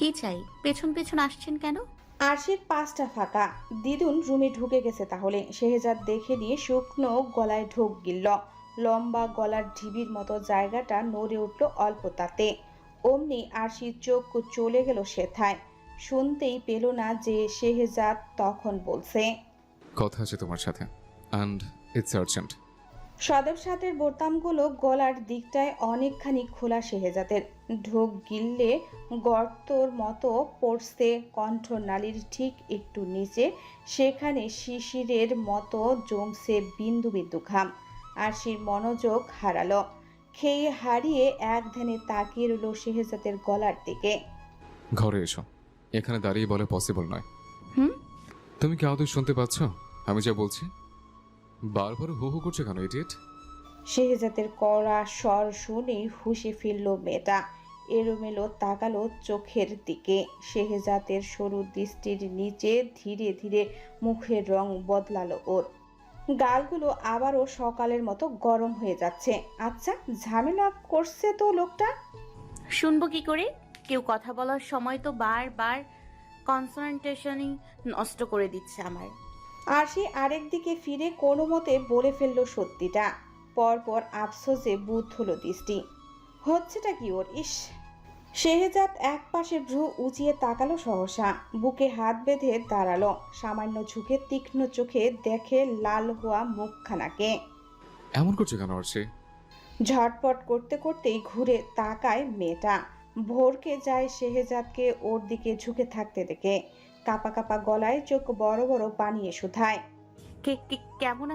কি চাই? পেছন পেছন আসছেন কেন? আরশির পাশটা ফাঁকা। দিদুন রুমে ঢুকে গেছে তাহলে। শেহজাদ দেখে নিয়ে শুকনো গলায় ঢোক গিলল। লম্বা গলার ঢিবির মতো জায়গাটা নড়ে উঠল অল্প তাতে। অমনি আরশির চোখ চলে গেল সেথায়। শুনতেই পেল না যে শেহজাদ তখন বলছে, কথা আছে তোমার সাথে, অ্যান্ড ইটস আর্জেন্ট। সদর সাথের বোতামগুলো গলার দিকটায় অনেকখানি খোলা শেহজাদের। ঢোক গিললে গর্তর মতো পড়ছে কণ্ঠনালীর ঠিক একটু নিচে। সেখানে শিশিরের মতো জমছে বিন্দু বিন্দু ঘাম। আরশির মনোযোগ হারালো। খেয়ে হারিয়ে এক ধ্যানে তাকিয়ে রইল শেহজাদের গলার দিকে। ঘরে এসো। এখানে দাঁড়িয়ে বলে পসিবল নয়। হুম? তুমি কি আদৌ শুনতে পাচ্ছ আমি যা বলছি? বারবার হু হু করছো কেন ইডিয়েট? শেহজাদের কড়া স্বর শুনে হুঁশে ফিরল মেয়েটা। এলোমেলো তাকালো চোখের দিকে। শেহজাদের সরু দৃষ্টির নিচে ধীরে ধীরে মুখের রং বদলালো ওর। গালগুলো আবারও সকালের মতো গরম হয়ে যাচ্ছে। আচ্ছা, ঝামেলা করছে তো লোকটা। শুনবো কি করে? কেউ কথা বলার সময় তো বারবার কনসেন্ট্রেশনই নষ্ট করে দিচ্ছে আমার। আর সে আরেক দিকে ফিরে কোনো মতে বলে ফেললো সত্যিটা। পরপর আফসোসে বুথ হলো দৃষ্টি। হচ্ছেটা কি ওর? ইস! শেহজাদ এক পাশে ভ্রু উঁচিয়ে তাকালো সহসা। বুকে হাত বেঁধে দাঁড়ালো। সামান্য ঝুঁকে তীক্ষ্ণ চোখে দেখে লাল হওয়া মুখখানাকে। এমন করছো কেন আরশি? ঝটপট করতে করতেই ঘুরে তাকায় মেয়েটা। ভোরকে যায় শেহজাদকে ওর দিকে ঝুঁকে থাকতে দেখে। কাপা কাপা গলায় চোখ বড় বড় বানিয়ে শুধায়, কেমন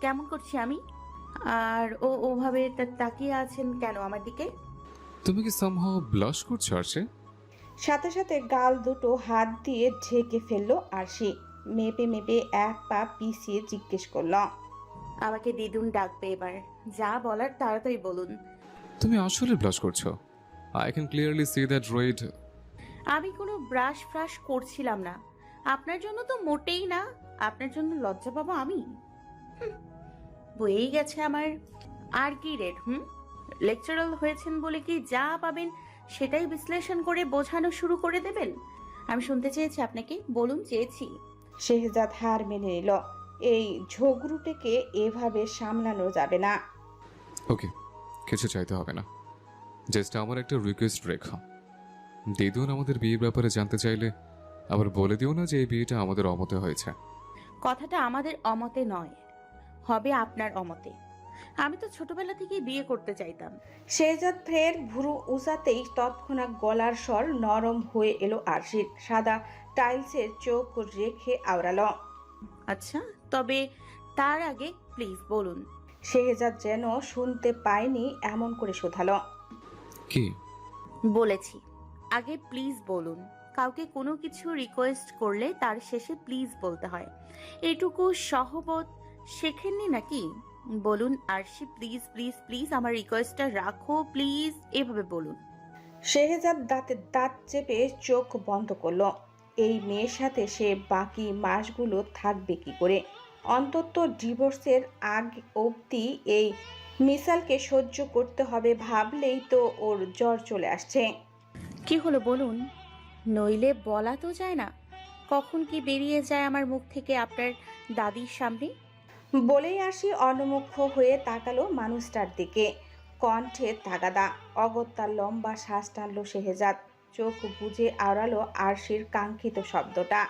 কেমন করছি আমি? আর ও ওভাবে তাকিয়ে আছেন কেন আমার দিকে? তুমি কি সামহাও ব্লাশ করছো আরশি? সাথে সাথে গাল দুটো হাত দিয়ে ঢেকে ফেললো আরশি। মেপে মেপে এক পা পিছিয়ে জিজ্ঞেস করল, আমাকে দিদুন ডাকবে এবার। যা বলার তাড়াতাড়ি বলুন। তুমি আসলে ব্লাশ করছো। I can clearly see that red. আমি কোনো ব্রাশ ফ্রাশ করছিলাম না। আপনার জন্য তো মোটেই না। আপনার জন্য লজ্জা পাবো আমি? বয়েই গেছে আমার। আর কি রেড? লেকচারাল হয়েছেন বলে কি যা পাবেন সেটাই বিশ্লেষণ করে বোঝানো শুরু করে দেবেন? আমি শুনতে চেয়েছি আপনাকে বলুন, চেয়েছি। শেহজাদ হার মেনে নিল। এই ঝগড়ুটেকে এভাবে সামলানো যাবে না। ওকে, কিছু চাইতে হবে না। জাস্ট আমার একটা রিকোয়েস্ট রেখা। দিদুন আমাদের বিয়ের ব্যাপারে জানতে চাইলে আবার বলে দিও না যে এই বিয়েটা আমাদের অমতে হয়েছে। কথাটা আমাদের অমতে নয়, হবে আপনার অমতে। আমি তো ছোটবেলা থেকেই বিয়ে করতে চাইতাম। শেহজাদ ফের ভুরু উঁচাতেই তৎক্ষণাৎ গলার স্বর নরম হয়ে এলো আরশির। সাদা টাইলসের চোখ রেখে আওড়ালো, আচ্ছা, তবে তার আগে প্লিজ বলুন। শেহজাদ যেন শুনতে পায়নি এমন করে শোধালো, কি? বলেছি, আগে প্লিজ বলুন। কাউকে কোনো কিছু রিকোয়েস্ট করলে তার শেষে প্লিজ বলতে হয়। এটুকু সহবত শেখেননি নাকি? বলুন আরশি, প্লিজ প্লিজ প্লিজ আমার রিকোয়েস্টটা রাখো প্লিজ, এভাবে বলুন। শেহজাদ দাঁতে দাঁত চেপে চোখ বন্ধ করলো। এই মেয়ের সাথে সে বাকি মাসগুলো থাকবে কি করে? অন্তত ডিভোর্সের আগ অবধি এই মিসালকে সহ্য করতে হবে ভাবলেই তো ওর জ্বর চলে আসছে। কি হলো বলুন, নইলে বলা তো যায় না। কখন কি বেরিয়ে যায় আমার মুখ থেকে আপনার দাদির সামনে। বলেই আসি অনমুখ হয়ে তাকালো মানুষটার দিকে। কণ্ঠে তাগাদা। অগত্যা লম্বা শ্বাস টানলো শেহজাদ। চোখ বুজে আওড়ালো আরশির কাঙ্ক্ষিত শব্দটা।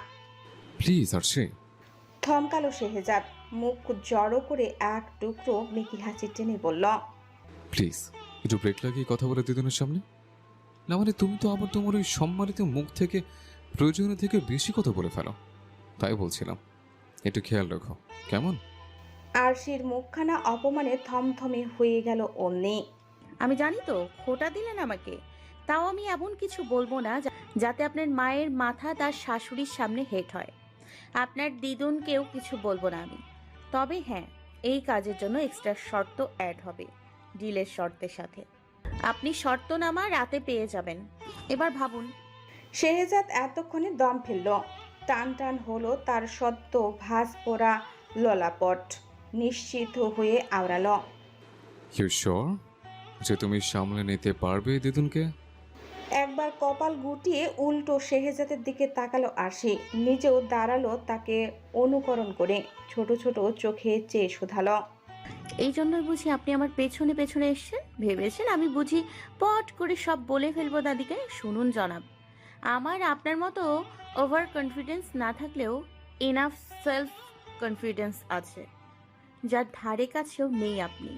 প্লিজ আরশি। থমকালো শেহজাদ। মুখ জড়ো করে এক টুকরো মিকি হাসি টেনে বলল, প্লিজ একটু ব্রেক লাগিয়ে কথা বলে দিদুনের সামনে। না মানে তুমি তো আবার তোমার ওই সম্মানিত মুখ থেকে প্রয়োজনের থেকে বেশি কথা বলে ফেলো। তাই বলছিলাম একটু খেয়াল রাখো, কেমন? আরশির মুখখানা অপমানে থমথমে হয়ে গেল অমনি। আমি জানি তো খোটা দিলেন আমাকে, তাও আমি এমন কিছু বলবো না যাতে আপনার মায়ের মাথা তার শাশুড়ির সামনে হেট হয়। আপনার দিদুনকেও কিছু বলবো না আমি। তবে হ্যাঁ, এই কাজের জন্য এক্সট্রা শর্ত অ্যাড হবে ডিলের শর্তের সাথে। আপনি শর্তনামা রাতে পেয়ে যাবেন। এবার ভাবুন। শেহজাদ এতক্ষণে দম ফেলল। টান টান হলো তার সদ্য ভাঁজ পোড়া ললাপট। নিশ্চিত হয়ে আওড়ালো, ইউ শিওর যে তুমি সামলে নিতে পারবে দিদুনকে? একবার কপাল গুটিয়ে উল্টো শেহজাদের দিকে তাকালো আরশি। নিজেও দাঁড়ালো তাকে অনুকরণ করে, ছোট ছোট চোখে চেয়ে শুধালো। এই জন্যই বুঝি আপনি আমার পেছনে পেছনে এসেছেন? ভেবেছেন আমি বুঝি পট করে সব বলে ফেলবো দাদিকে? শুনুন জনাব, আমার আপনার মতো ওভার কনফিডেন্স না থাকলেও এনাফ সেলফ কনফিডেন্স আছে, যার ধারে কাছেও নেই আপনি।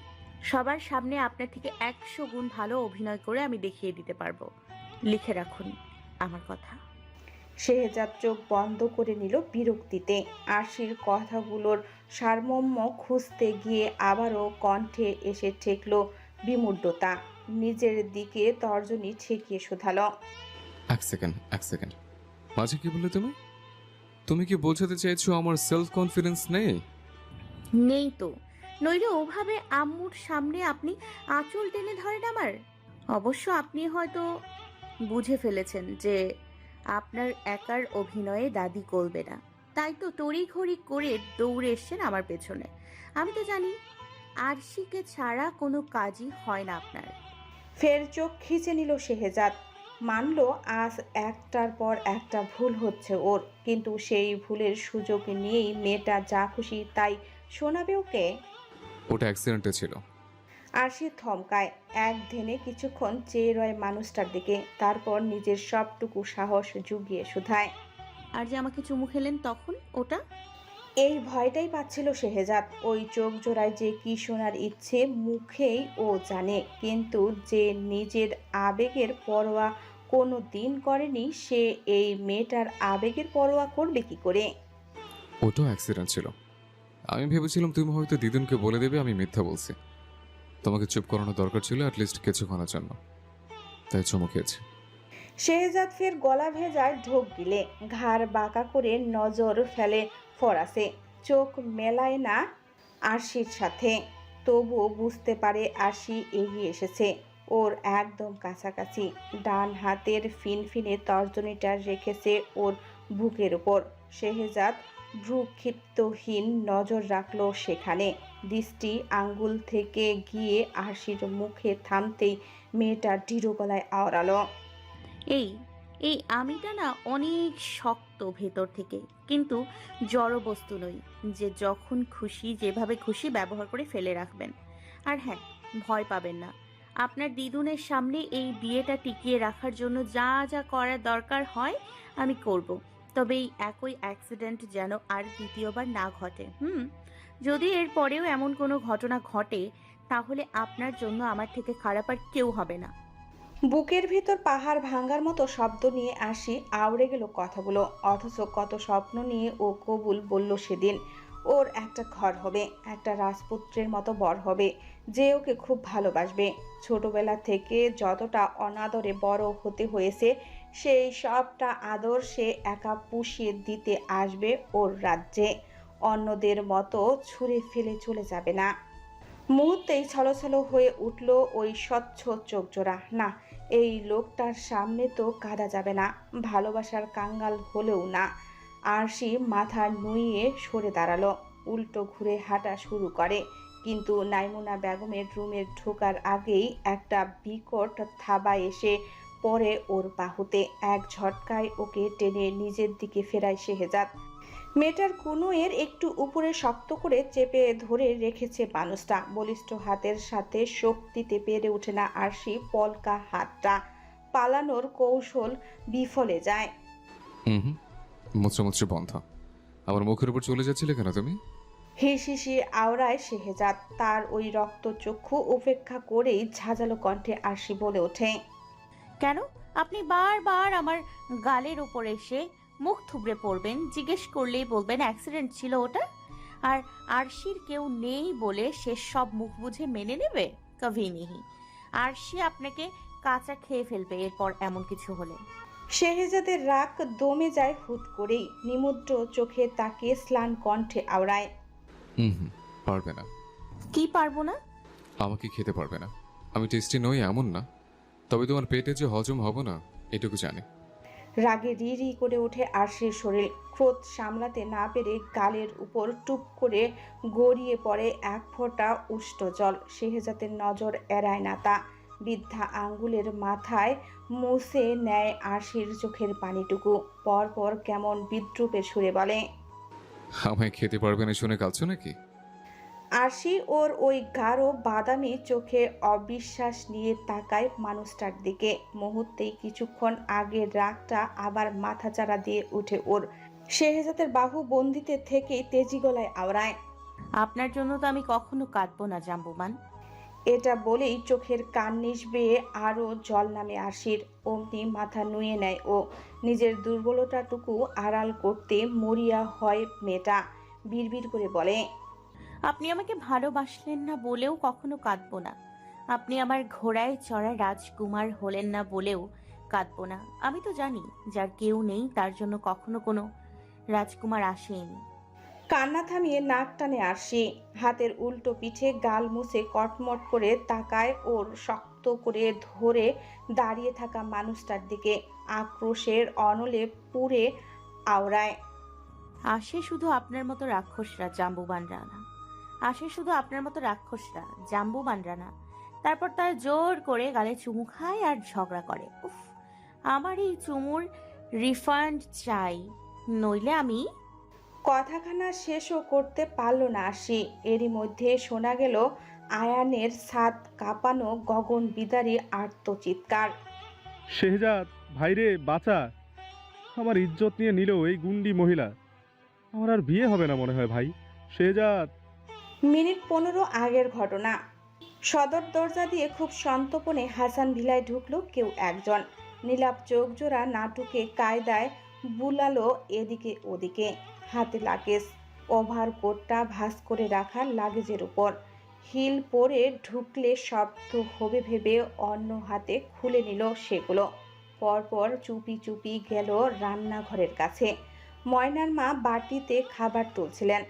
সবার সামনে আপনার থেকে 100 গুণ ভালো অভিনয় করে আমি দেখিয়ে দিতে পারবো। লিখে রাখুন আমার কথা। শেহজাদ চোখ বন্ধ করে নিল বিরক্তিতে। আরশির কথাগুলোর সারমর্ম খুঁজতে গিয়ে আবারও কণ্ঠে এসে ঠেকল বিমূঢ়তা। নিজের দিকে তর্জনী ঠেকিয়ে শুধালো। এক সেকেন্ড, এক সেকেন্ড। মাঝে কি বললে তুমি? তুমি কি বোঝাতে চাইছো আমার সেলফ কনফিডেন্স নেই? নেই তো, নইলে ওভাবে আম্মুর সামনে আপনি আঁচল টেনে ধরেন আমার। অবশ্য আপনি হয়তো বুঝে ফেলেছেন যে আপনার একার অভিনয়ে দাদি গলবে না, তাই তো তড়িঘড়ি করে দৌড়ে এসছেন আমার পেছনে। আমি তো জানি আরশিকে ছাড়া কোনো কাজই হয় না আপনার। ফের চোখ খিচে নিল শেহজাদ। মানল আজ একটার পর একটা ভুল হচ্ছে ওর, কিন্তু সেই ভুলের সুযোগ নিয়েই মেয়েটা যা খুশি তাই শোনাবে ওকে। ওটা অ্যাক্সিডেন্টে ছিল। আরশি থমকায়, এক ধ্যানে কিছুক্ষণ চেয়ে রয় মানুষটার দিকে, তারপর নিজের সবটুকু সাহস জুগিয়ে শুধায়। আর যে আমাকে চুমু খেলেন তখন, ওটা? এই ভয়টাই পাচ্ছিল শেহজাদ। ওই চোখ জোড়ায় যে কি শোনার ইচ্ছে মুখেই ও জানে, কিন্তু যে নিজের আবেগের পরোয়া কোনো দিন করেনি, সে এই মেয়েটার আবেগের পরোয়া করবে কি করে? ওটাও অ্যাক্সিডেন্ট ছিল। আমি ভেবেছিলাম তুমি হয়তো দিদুনকে বলে দেবে আমি মিথ্যা বলছি। তোমাকে চুপ করানো দরকার ছিল অ্যাটলিস্ট কিছুক্ষণের জন্য, তাই চুমু খেয়েছি। শেহজাদ ফের গলা ভেজায় ঢোক গিলে, ঘাড় বাঁকা করে নজর ফেলে ফরাসে। চোখ মেলায় না আরশির সাথে, তবুও বুঝতে পারে আরশি এগিয়ে এসেছে ওর একদম কাছাকাছি। ডান হাতের ফিনফিনে তর্জনীটা রেখেছে ওর বুকের উপর। শেহজাদ ভ্রুক্ষিপ্তহীন নজর রাখলো সেখানে। দৃষ্টি আঙ্গুল থেকে গিয়ে আরশির মুখে থামতেই মেয়েটা দৃঢ় গলায় আওড়ালো। এই এই আমিটা না অনেক শক্ত ভেতর থেকে, কিন্তু জড়বস্তু নই যে যখন খুশি যেভাবে খুশি ব্যবহার করে ফেলে রাখবেন। আর হ্যাঁ, ভয় পাবেন না। আপনার দিদুনের সামনে এই বিয়েটা টিকিয়ে রাখার জন্য যা যা করার দরকার হয় আমি করব। তবে এই একই অ্যাক্সিডেন্ট যেন আর দ্বিতীয়বার না ঘটে। যদি এর পরেও এমন কোনো ঘটনা ঘটে, তাহলে আপনার জন্য আমার থেকে খারাপ আর কেউ হবে না। বুকের ভিতর পাহাড় ভাঙ্গার মতো শব্দ নিয়ে আসি আউড়ে গেল কথাগুলো। অথচ কত স্বপ্ন নিয়ে ও কবুল বলল সেদিন। ওর একটা ঘর হবে, একটা রাজপুত্রের মতো বর হবে, যে ওকে খুব ভালোবাসবে। ছোটবেলা থেকে যতটা অনাদরে বড় হতে হয়েছে, সেই সবটা আদর সে একা পুষিয়ে দিতে আসবে ওর রাজ্যে। অন্যদের মতো ছুঁড়ে ফেলে চলে যাবে না। মুহূর্তেই ছলছল হয়ে উঠল ওই স্বচ্ছ চোখজোড়া। না, এই লোকটার সামনে তো কাঁদা যাবে না, ভালোবাসার কাঙ্গাল হলেও না। আরশি মাথা নুইয়ে সরে দাঁড়ালো, উল্টো ঘুরে হাঁটা শুরু করে। কিন্তু নাইমুনা বেগমের রুমে ঢোকার আগেই একটা বিকট থাবা এসে পড়ে ওর বাহুতে। এক ঝটকায় ওকে টেনে নিজের দিকে ফেরায় শেহজাদ। মেয়েটার কুনুয়ের একটু উপরে শক্ত করে চেপে ধরে রেখেছে মানুষটা। বলিষ্ঠ হাতের সাথে শক্তিতে পেরে ওঠে না আরশি পলকা হাতটা। পালানোর কৌশল বিফলে যায়। হুম, মুচড়ে মুচড়ে বন্ধ। আমার মুখের উপর চলে যাচ্ছিলে কেন তুমি? হিসিসি আওড়ায় শেহজাদ। তার ওই রক্তচক্ষু উপেক্ষা করেই ঝাঁঝালো কণ্ঠে আরশি বলে ওঠে। কেন? আপনি বারবার আমার গালের উপর এসে মুখ থুবড়ে পড়বেন, জিজ্ঞেস করলেই বলবেন অ্যাক্সিডেন্ট ছিল ওটা। আর আরশির কেউ নেই বলে সে সব মুখ বুঝে মেনে নেবে? কভি নেহি। আরশি আপনাকে কাঁচা খেয়ে ফেলবে এরপর এমন কিছু হলে। শেহজাদের রাগ দমে যায় হুট করেই। নিমুদ্র চোখে তাকিয়ে স্লান কণ্ঠে আওড়ায়। পারবে না। কি পারবো না? আমাকে খেতে পারবে না। আমি টেস্টি নই এমন না, তবে তোমার পেটে যে হজম হব না এটুকু জানি। রাগে রি রি করে ওঠে আরশির শরীর। ক্রোধ সামলাতে না পেরে গালের উপর টুপ করে গড়িয়ে পড়ে এক ফোঁটা উষ্ণ জল। শেহজাদের নজর এড়ায় না তা। বৃদ্ধা আঙ্গুলের মাথায় মুছে নেয় আরশির চোখের পানিটুকু, পরপর কেমন বিদ্রুপে সুরে বলে, আমায় খেতে পারবে না শুনে কাঁদছো নাকি? আরশি ওর ওই গাঢ় বাদামি চোখে অবিশ্বাস নিয়ে তাকায় মানুষটার দিকে। মুহূর্তেই কিছুক্ষণ আগের রাগটা আবার মাথাচাড়া দিয়ে উঠে ওর। শেহজাদের বাহু বন্দিতে থেকেই তেজি গলায় আওড়ায়, আপনার জন্য তো আমি কখনো কাঁদবো না জাম্বুবান। এটা বলেই চোখের কার্নিশ বেয়ে আরও জল নামে আরশির। অমনি মাথা নুয়ে নেয় ও। নিজের দুর্বলতাটুকু আড়াল করতে মরিয়া হয় মেয়েটা। বিড়বিড় করে বলে, আপনি আমাকে ভালোবাসলেন না বলেও কখনো কাঁদবো না। আপনি আমার ঘোড়ায় চড়া রাজকুমার হলেন না বলেও কাঁদবো না। আমি তো জানি যার কেউ নেই তার জন্য কখনো কোনো রাজকুমার আসেনি। কান্না থামিয়ে নাক টানে আরশি। হাতের উল্টো পিঠে গাল মুছে কটমট করে তাকায় ওর শক্ত করে ধরে দাঁড়িয়ে থাকা মানুষটার দিকে। আক্রোশের অনলে পুড়ে আওড়ায়, আসে শুধু আপনার মতো রাক্ষসরা, জাম্বুবানরা না। আসে শুধু আপনার মতো রাক্ষসরা, জাম্বুবানরা না। তারপর তার জোর করে গালে চুমু খায় আর ঝগড়া করে। উফ, আমার এই চুমুর রিফান্ড চাই, নইলে আমি। কথাখানা শেষও করতে পারল না আরশি। এরই মধ্যে শোনা গেল আয়ানের ছাদ কাঁপানো গগন বিদারী আর্তচিৎকার। শেহজাদ ভাইরে বাঁচা, আমার ইজ্জত নিয়ে নিল এই গুন্ডি মহিলা। আমার আর বিয়ে হবে না মনে হয় ভাই। শেহজাদ। মিনিট 15 আগের ঘটনা। সদর দরজা দিয়ে খুব সন্তর্পণে হাসান ভিলায় ঢুকলো কেউ একজন। নীলাপ চোখ জোড়া নাটুকে কায়দায় বুলালো এদিকে ওদিকে। হাতে লাগেজ, ওভারকোটটা ভাঁজ করে রাখা লাগেজের উপর। হিল পরে ঢুকলে শব্দ হবে ভেবে অন্য হাতে খুলে নিল সেগুলো। পরপর চুপি চুপি গেল রান্নাঘরের কাছে। ময়নার মা বাটিতে খাবার তুলছিলেন।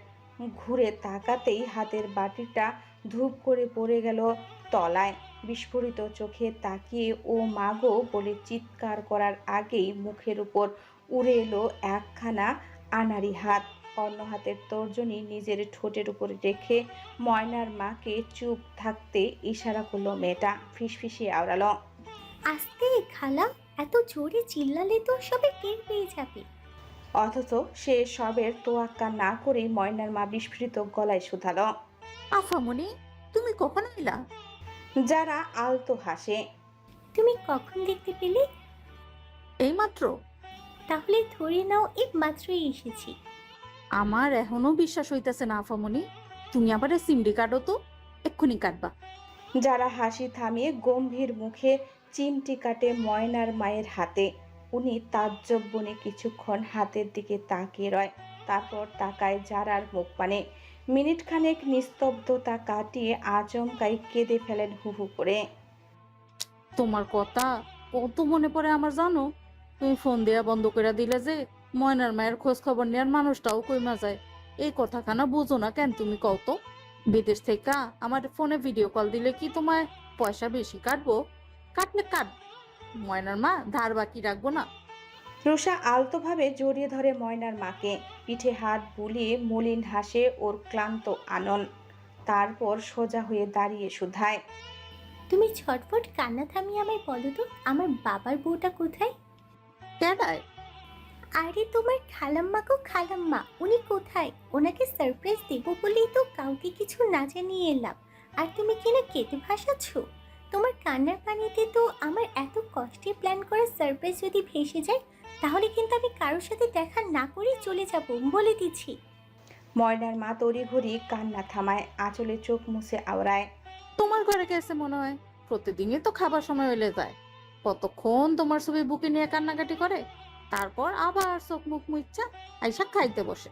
ঘুরে তাকাতেই হাতের বাটিটা ধূপ করে পড়ে গেল তলায়। বিস্ফোরিত চোখে তাকিয়ে ও মাগো বলে চিৎকার করার আগেই মুখের উপর উড়ে এলো একখানা আনাড়ি হাত। অন্য হাতের তর্জনী নিজের ঠোঁটের উপরে রেখে ময়নার মাকে চুপ থাকতে ইশারা করলো মেয়েটা। ফিসফিসিয়ে আওড়ালো, আস্তে খালা, এত জোরে চিল্লালে তো সবাই টের পেয়ে যাবে। অথচ সে সবের তোয়াক্কা না করেই ময়নার মা বিস্ফোরিত গলায় শুধালো, আফামনি, তুমি কখন এলা? যারা আলতো হাসে। তুমি কখন দেখতে পেলে? এইমাত্র। তাহলে ধরে নাও এই মাত্রই এসেছি। আমার এখনো বিশ্বাস হইতেছে না আফামনি, তুমি আবার সিমডি কাটো তো, এক্ষুনি কাটবা। যারা হাসি থামিয়ে গম্ভীর মুখে চিমটি কাটে ময়নার মায়ের হাতে। উনি তাজ্জব বনে কিছুক্ষণ হাতের দিকে তাকিয়ে রয়, তারপর তাকায় যারার মুখ পানে। মিনিট খানেক নিস্তব্ধতা কাটিয়ে আচমকাই কেঁদে ফেলেন হু হু করে। তোমার কথা কত মনে পড়ে আমার জানো। তুমি ফোন দেয়া বন্ধ করে দিলে যে ময়নার মায়ের খোঁজ খবর নেওয়ার মানুষটাও কইমা যায়। এই কথাখানা বুঝো না কেন তুমি কও তো? বিদেশ থেকে আমার ফোনে ভিডিও কল দিলে কি তোমায় পয়সা বেশি কাটবো? কাটলে কাট, ময়নার মা ধার বাকি রাখবো না। রুষা আলতোভাবে জড়িয়ে ধরে ময়নার মাকে। পিঠে হাত বুলিয়ে মলিন হাসে ওর ক্লান্ত আনন। তারপর সোজা হয়ে দাঁড়িয়ে শুধায়, তুমি ছটফট কান্না থামিয়ে আমায় বলো তো, আমার বাবার বউটা কোথায়? কেডায়? আরে তোমার খালাম্মা গো খালাম্মা, উনি কোথায়? ওনাকে সারপ্রাইজ দেবো বলেই তো কাউকে কিছু না জানিয়ে এলাম, আর তুমি কিনা কেটে ভাসাচ্ছ। তোমার কান্নার পানিতে তো আমার এত কষ্টে প্ল্যান করা সারপ্রাইজ যদি ভেসে যায়, তাহলে কিন্তু আমি কারোর সাথে দেখা না করেই চলে যাব, বলে দিচ্ছি। ময়নার মা তড়িঘড়ি কান্না থামায়, আঁচলে চোখ মুছে আওড়ায়, তোমার ঘরে গেছে মনে হয়, প্রতিদিনই তো খাবার সময় হইলে যায়। কতক্ষণ তোমার ছবি বুকে নিয়ে কান্নাকাটি করে, তারপর আবার চোখ মুখ মুচ্ছা আইসা খাইতে বসে।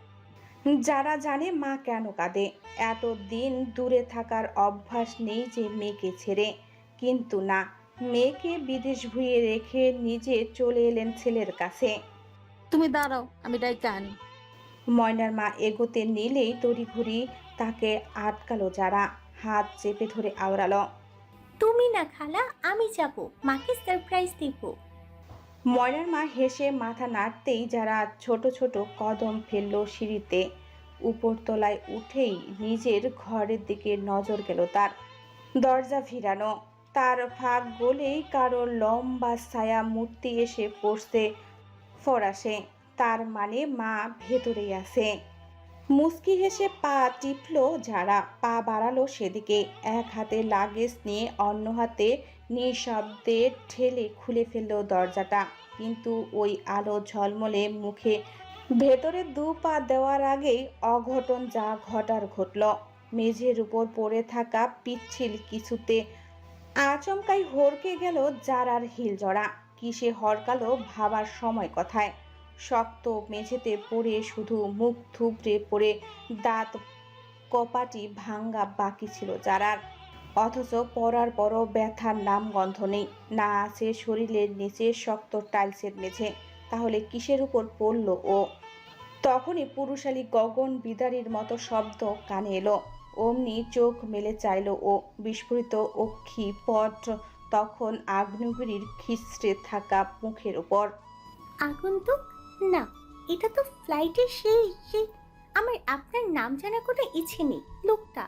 যারা জানে মা কেন কাঁদে। এতদিন দূরে থাকার অভ্যাস নেই যে মেয়েকে ছেড়ে। কিন্তু না, মেয়েকে বিদেশ ভুঁয়ে রেখে নিজে চলে এলেন ছেলের কাছে। তুমি দাঁড়াও, আমি ডাইকা আনি। ময়নার মা এগোতে নিলেই তড়িঘড়ি তাকে আটকালো যারা। হাত চেপে ধরে আওড়ালো, তুমি না খালা, আমি যাব, মাকে সারপ্রাইজ দেব। ময়নার মা হেসে মাথা নাড়তেই যারা ছোট ছোট কদম ফেলল সিঁড়িতে। উপরতলায় উঠেই নিজের ঘরের দিকে নজর গেল তার। দরজা ভিড়ানো, তার ফাঁক গলেই কারো লম্বা ছায়া মূর্তি এসে পড়ছে ফরাসে। তার মানে মা ভেতরেই আছে। মুস্কি হেসে পা টিপল যারা, পা বাড়ালো সেদিকে। এক হাতে লাগেজ নিয়ে অন্য হাতে নিঃশব্দে ঠেলে খুলে ফেলল দরজাটা। কিন্তু ওই আলো ঝলমলে মুখে ভেতরে 2 পা দেওয়ার আগেই অঘটন যা ঘটার ঘটল। মেঝের উপর পড়ে থাকা পিচ্ছিল কিছুতে আচমকাই হড়কে গেল যারার হিলজড়া। কিসে হরকালো ভাবার সময় কথায়। শক্ত মেঝেতে পড়ে শুধু মুখ থুবড়ে পড়ে দাঁত কপাটি ভাঙ্গা বাকি ছিল যারার। অথচ পড়ার পরও ব্যথার নামগন্ধ নেই, না আছে শরীরের নিচে শক্ত টাইলসের মেঝে। তাহলে কিসের উপর পড়ল ও? তখনই পুরুষালী গগন বিদারীর মতো শব্দ কানে এলো। অমনি চোখ মেলে চাইল ও। বিস্ফোরিত অক্ষি পট তখন আগ্নেয়গিরির খিস্টে থাকা মুখের উপর। আগন্তুক? না, এটা তো ফ্লাইটের সেই আমার আপনার নাম জানার কোনো ইচ্ছে নেই। লোকটা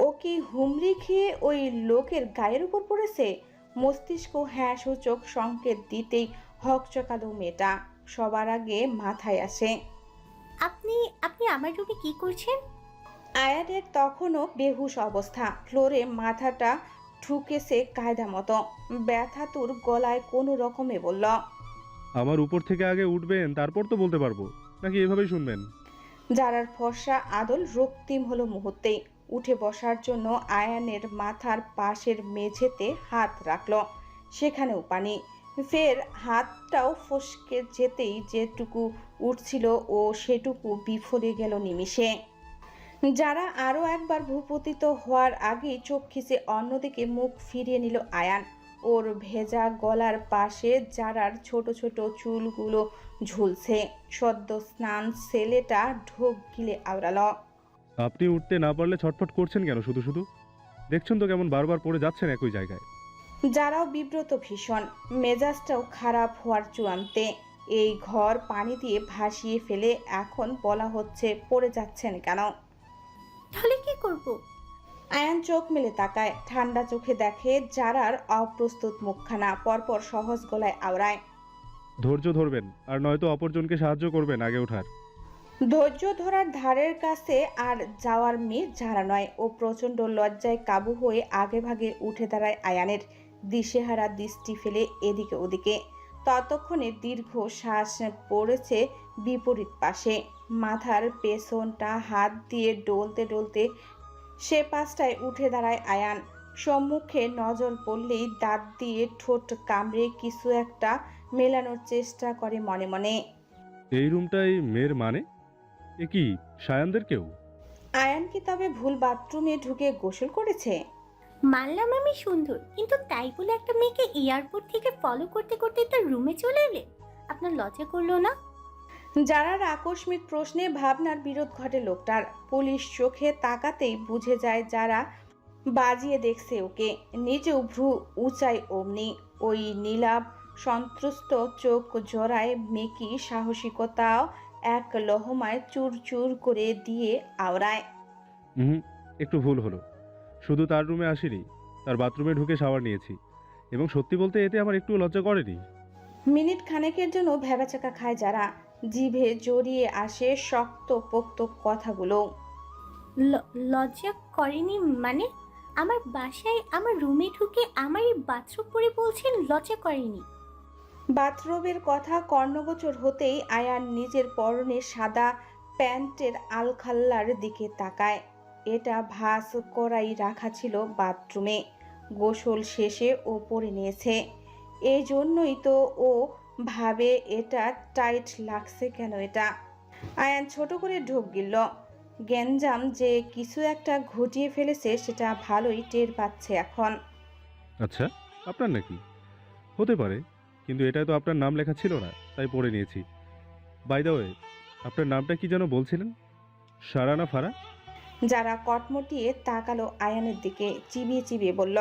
ও কি হুমড়ি খেয়ে ওই লোকের গায়ের উপর পড়েছে? মস্তিষ্ক হ্যাঁ সূচক সংকেত দিতেই হকচকালো মেয়েটা। সবার আগে মাথায় আসে আপনি আপনি আমার রুমে কি করছেন? আয়ানের তখনও বেহুশ অবস্থা। ফ্লোরে মাথাটা ঠুকেছে কায়দা মতো। ব্যথাতুর গলায় কোনো রকমে বলল, আমার উপর থেকে আগে উঠবেন, তারপর তো বলতে পারবো, নাকি এভাবেই শুনবেন? যারার ফর্সা আদল রক্তিম হলো মুহূর্তেই। উঠে বসার জন্য আয়ানের মাথার পাশের মেঝেতে হাত রাখল। সেখানেও পানি। ফের হাতটাও ফসকে যেতেই যেটুকু উঠছিল ও সেটুকু বিফলে গেল নিমিষে। যারা আরও একবার ভূপতিত হওয়ার আগেই চোখ খিচে অন্যদিকে মুখ ফিরিয়ে নিল আয়ান। ওর ভেজা গলার পাশে যারার ছোট ছোট চুলগুলো ঝুলছে। সদ্য স্নান ছেলেটা ঢোক গিলে আওড়াল। আপনি উঠতে না পারলে ছটফট করছেন কেন শুধু শুধু? দেখছেন তো কেমন বারবার পড়ে যাচ্ছেন একই জায়গায়। যারাও বিব্রত ভীষণ, মেজাজটাও খারাপ হওয়ার চূড়ান্তে। এই ঘর পানি দিয়ে ভাসিয়ে ফেলে এখন বলা হচ্ছে পড়ে যাচ্ছেন কেন? তাহলে কি করব? আয়ান চোখ মেলে তাকায়। ঠান্ডা চোখে দেখে যারার অপ্রস্তুত মুখখানা। পরপর সহজ গলায় আওড়ায়, ধৈর্য ধরবেন, আর নয়তো অপরজনকে সাহায্য করবেন আগে ওঠার। ধৈর্য ধরার ধারের কাছে আর যাওয়ার মেয়ে যারা নয়। ও প্রচণ্ড লজ্জায় কাবু হয়ে আগে ভাগে উঠে দাঁড়ায় আয়ানের। দিশেহারা দৃষ্টি ফেলে এদিকে ওদিকে। ততক্ষণে দীর্ঘ শ্বাস পড়েছে বিপরীত পাশে। মাথার পেছনটা হাত দিয়ে ডলতে ডলতে সে পাশটায় উঠে দাঁড়ায় আয়ান। সম্মুখে নজর পড়লেই দাঁত দিয়ে ঠোঁট কামড়ে কিছু একটা মেলানোর চেষ্টা করে মনে মনে। এই রুমটাই মেয়ের মানে? এ কি সায়ানদের কেউ? আয়ান কি তবে ভুল বাথরুমে ঢুকে গোসল করেছে? মানলাম আমি সুন্দর, কিন্তু তাই বলে একটা মেয়েকে এয়ারপোর্ট থেকে ফলো করতে করতে তার রুমে চলে এলেন? আপনার লজ্জা করলো না? যারার আকস্মিক প্রশ্নে ভাবনার বিরোধ ঘটে লোকটার। পুলিশ চোখে তাকাতেই বুঝে যায় যারা বাজিয়ে দেখছে ওকে। নিজেও ভ্রু উঁচাই অমনি। ওই নীলাভ সন্ত্রস্ত চোখ জোড়ায় মেকি সাহসিকতাও এক লহমায় চুর চুর করে দিয়ে আওড়ায়, একটু ভুল হলো। শুধু তার রুমে আসিনি, তার বাথরুমে ঢুকে শাওয়ার নিয়েছি, এবং সত্যি বলতে এতে আমার একটু লজ্জা করেনি। মিনিট খানেকের জন্য ভ্যাবাচাকা খায় যারা। জিভে জড়িয়ে আসে শক্ত পোক্ত কথাগুলো। লজ্জা করেনি মানে? আমার বাসায় আমার রুমে ঢুকে আমারই বাথরুম পরে বলছেন লজ্জা করেনি? বাথরুমের কথা কর্ণগোচর হতেই আয়ান নিজের পরনে সাদা প্যান্টের আলখাল্লার দিকে তাকায়। এটা ভাঁজ করাই রাখা ছিল বাথরুমে। গোসল শেষে ও পরে নিয়েছে। এই জন্যই তো ও ভাবে এটা টাইট লাগছে কেন এটা। আয়ান ছোট করে ঢোক গিলল। গ্যাঞ্জাম যে কিছু একটা ঘটিয়ে ফেলেছে সেটা ভালোই টের পাচ্ছে এখন। আচ্ছা, আপনার নাকি? হতে পারে, কিন্তু এটা তো আপনার নাম লেখা ছিল না, তাই পড়ে নিয়েছি। বাই দ্য ওয়ে, আপনার নামটা কি যেন বলছিলেন? সারা না ফারা? যারা কটমটিয়ে তাকালো আয়ানের দিকে, চিবিয়ে চিবিয়ে বলল,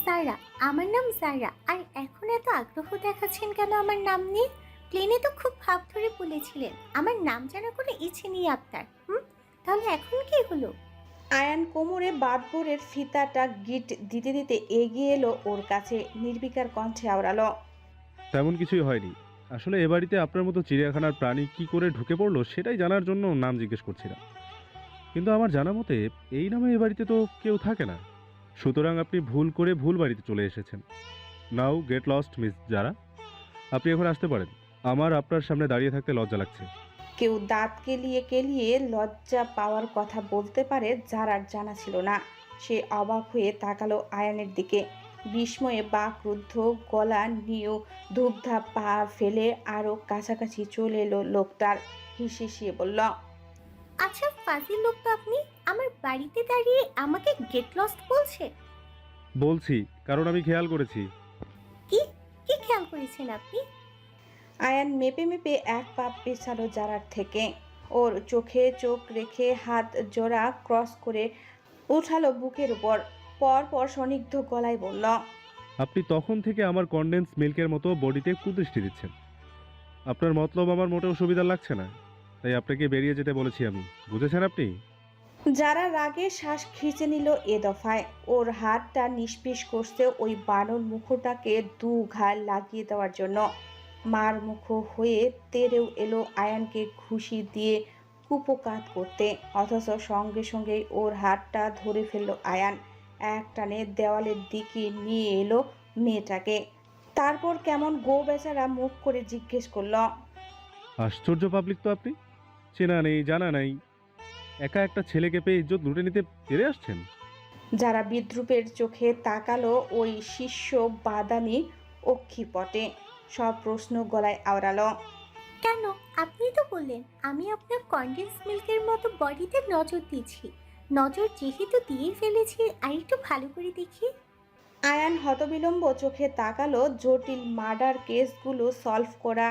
জারা, আমার নাম জারা। আর এখন এত আগ্রহ দেখাচ্ছেন কেন আমার নাম নিয়ে? প্লেনে তো খুব ভাব ধরে বলেছিলেন আমার নাম জানার কোনো ইচ্ছে নেই আপনার। তাহলে এখন কি হলো? আয়ান কোমরে বাদবরের ফিতাটা গিট দিতে দিতে এগিয়ে এলো ওর কাছে, নির্বিকার কণ্ঠে আওড়ালো। তেমন কিছুই হয়নি। আসলে এ বাড়িতে আপনার মতো চিড়িয়াখানার প্রাণী কি করে ঢুকে পড়লো সেটাই জানার জন্য নাম জিজ্ঞেস করছিলাম। কিন্তু আমার জানা মতে এই নামে এ বাড়িতে তো কেউ থাকে না। সুতরাং আপনি ভুল করে ভুল বাড়িতে চলে এসেছেন। নাও গেট লস্ট মিস যারা। আপনি এখন আসতে পারেন। আমার আপনার সামনে দাঁড়িয়ে থাকতে লজ্জা লাগছে। কেউ দাঁত কেলিয়ে কেলিয়ে লজ্জা পাওয়ার কথা বলতে পারে যারার জানা ছিল না। সে অবাক হয়ে তাকালো আয়ানের দিকে। বিস্ময়ে বাকরুদ্ধ গলা নিয়েও ধূপধাপ পা ফেলে আরো কাছাকাছি চলে এলো লোকটার। হিসিয়ে বলল, আচ্ছা ফাজিল লোক তো আপনি, আমার বাড়িতে দাঁড়িয়ে আমাকে গেট লস্ট বলছে? বলছি কারণ আমি খেয়াল করেছি। কি কি খেয়াল করেছেন আপনি? আয়ান মেপে মেপে এক পা পেছালো জারার থেকে। ওর চোখে চোখ রেখে হাত জোড়া ক্রস করে উঠালো বুকের উপর। পর স্নিগ্ধ গলায় বলল, আপনি তখন থেকে আমার কনডেন্স মিল্কের মতো বডিতে কুদৃষ্টি দিচ্ছেন। আপনার মতলব আমার মোটেও সুবিধা লাগছে না, তাই আপনাকে বেরিয়ে যেতে বলেছি আমি। বুঝেছেন আপনি? যারা রাগে শ্বাস খিঁচে নিল এ দফায়। ওর হাতটা নিষ্পিস করছে ওই বানর মুখটাকে দু ঘা লাগিয়ে দেওয়ার জন্য। মার মুখ হয়ে তেড়েও এলো আয়ানকে ঘুষি দিয়ে কুপোকাত করতে, অথচ সঙ্গে সঙ্গেই ওর হাতটা ধরে ফেললো আয়ান। এক টানে দেওয়ালের দিকে নিয়ে এলো মেয়েটাকে। তারপর কেমন গো বেচারা মুখ করে জিজ্ঞেস করলো, আশ্চর্য পাবলিক তো আপনি। চেনা নেই জানা নাই, একা একটা ছেলেকে পেয়ে ইজ্জত লুটে নিতে পেরে আসছেন। যারা বিদ্রুপের চোখে তাকালো ওই শিষ্য বাদামি অক্ষিপটে। সব প্রশ্ন গলায় আওড়ালো, কেন? আপনি তো বললেন আমি আপনার কনডেন্স মিল্কের মতো বডিতে নজর দিয়েছি। নজর যেহেতু দিয়ে ফেলেছি, আর একটু ভালো করে দেখি। আয়ান হতবিলম্ব চোখে তাকালো জটিল মার্ডার কেসগুলো সলভ করা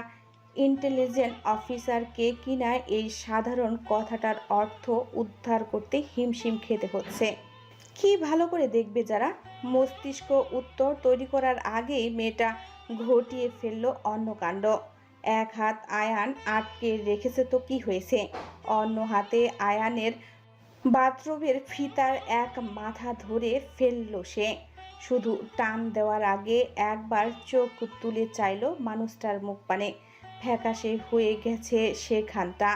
ইন্টেলিজেন্ট অফিসারকে কিনা এই সাধারণ কথাটার অর্থ উদ্ধার করতে হিমশিম খেতে হচ্ছে। কি ভালো করে দেখবে যারা? মস্তিষ্ক উত্তর তৈরি করার আগেই মেয়েটা ঘটিয়ে ফেললো অন্য কাণ্ড। এক হাত আয়ান আটকে রেখেছে তো কি হয়েছে, অন্য হাতে আয়ানের বাথরুমের ফিতার এক মাথা ধরে ফেললো সে। শুধু টান দেওয়ার আগে একবার চোখ তুলে চাইলো মানুষটার মুখ পানে। ফ্যাকাশে হয়ে গেছে সেখানটা।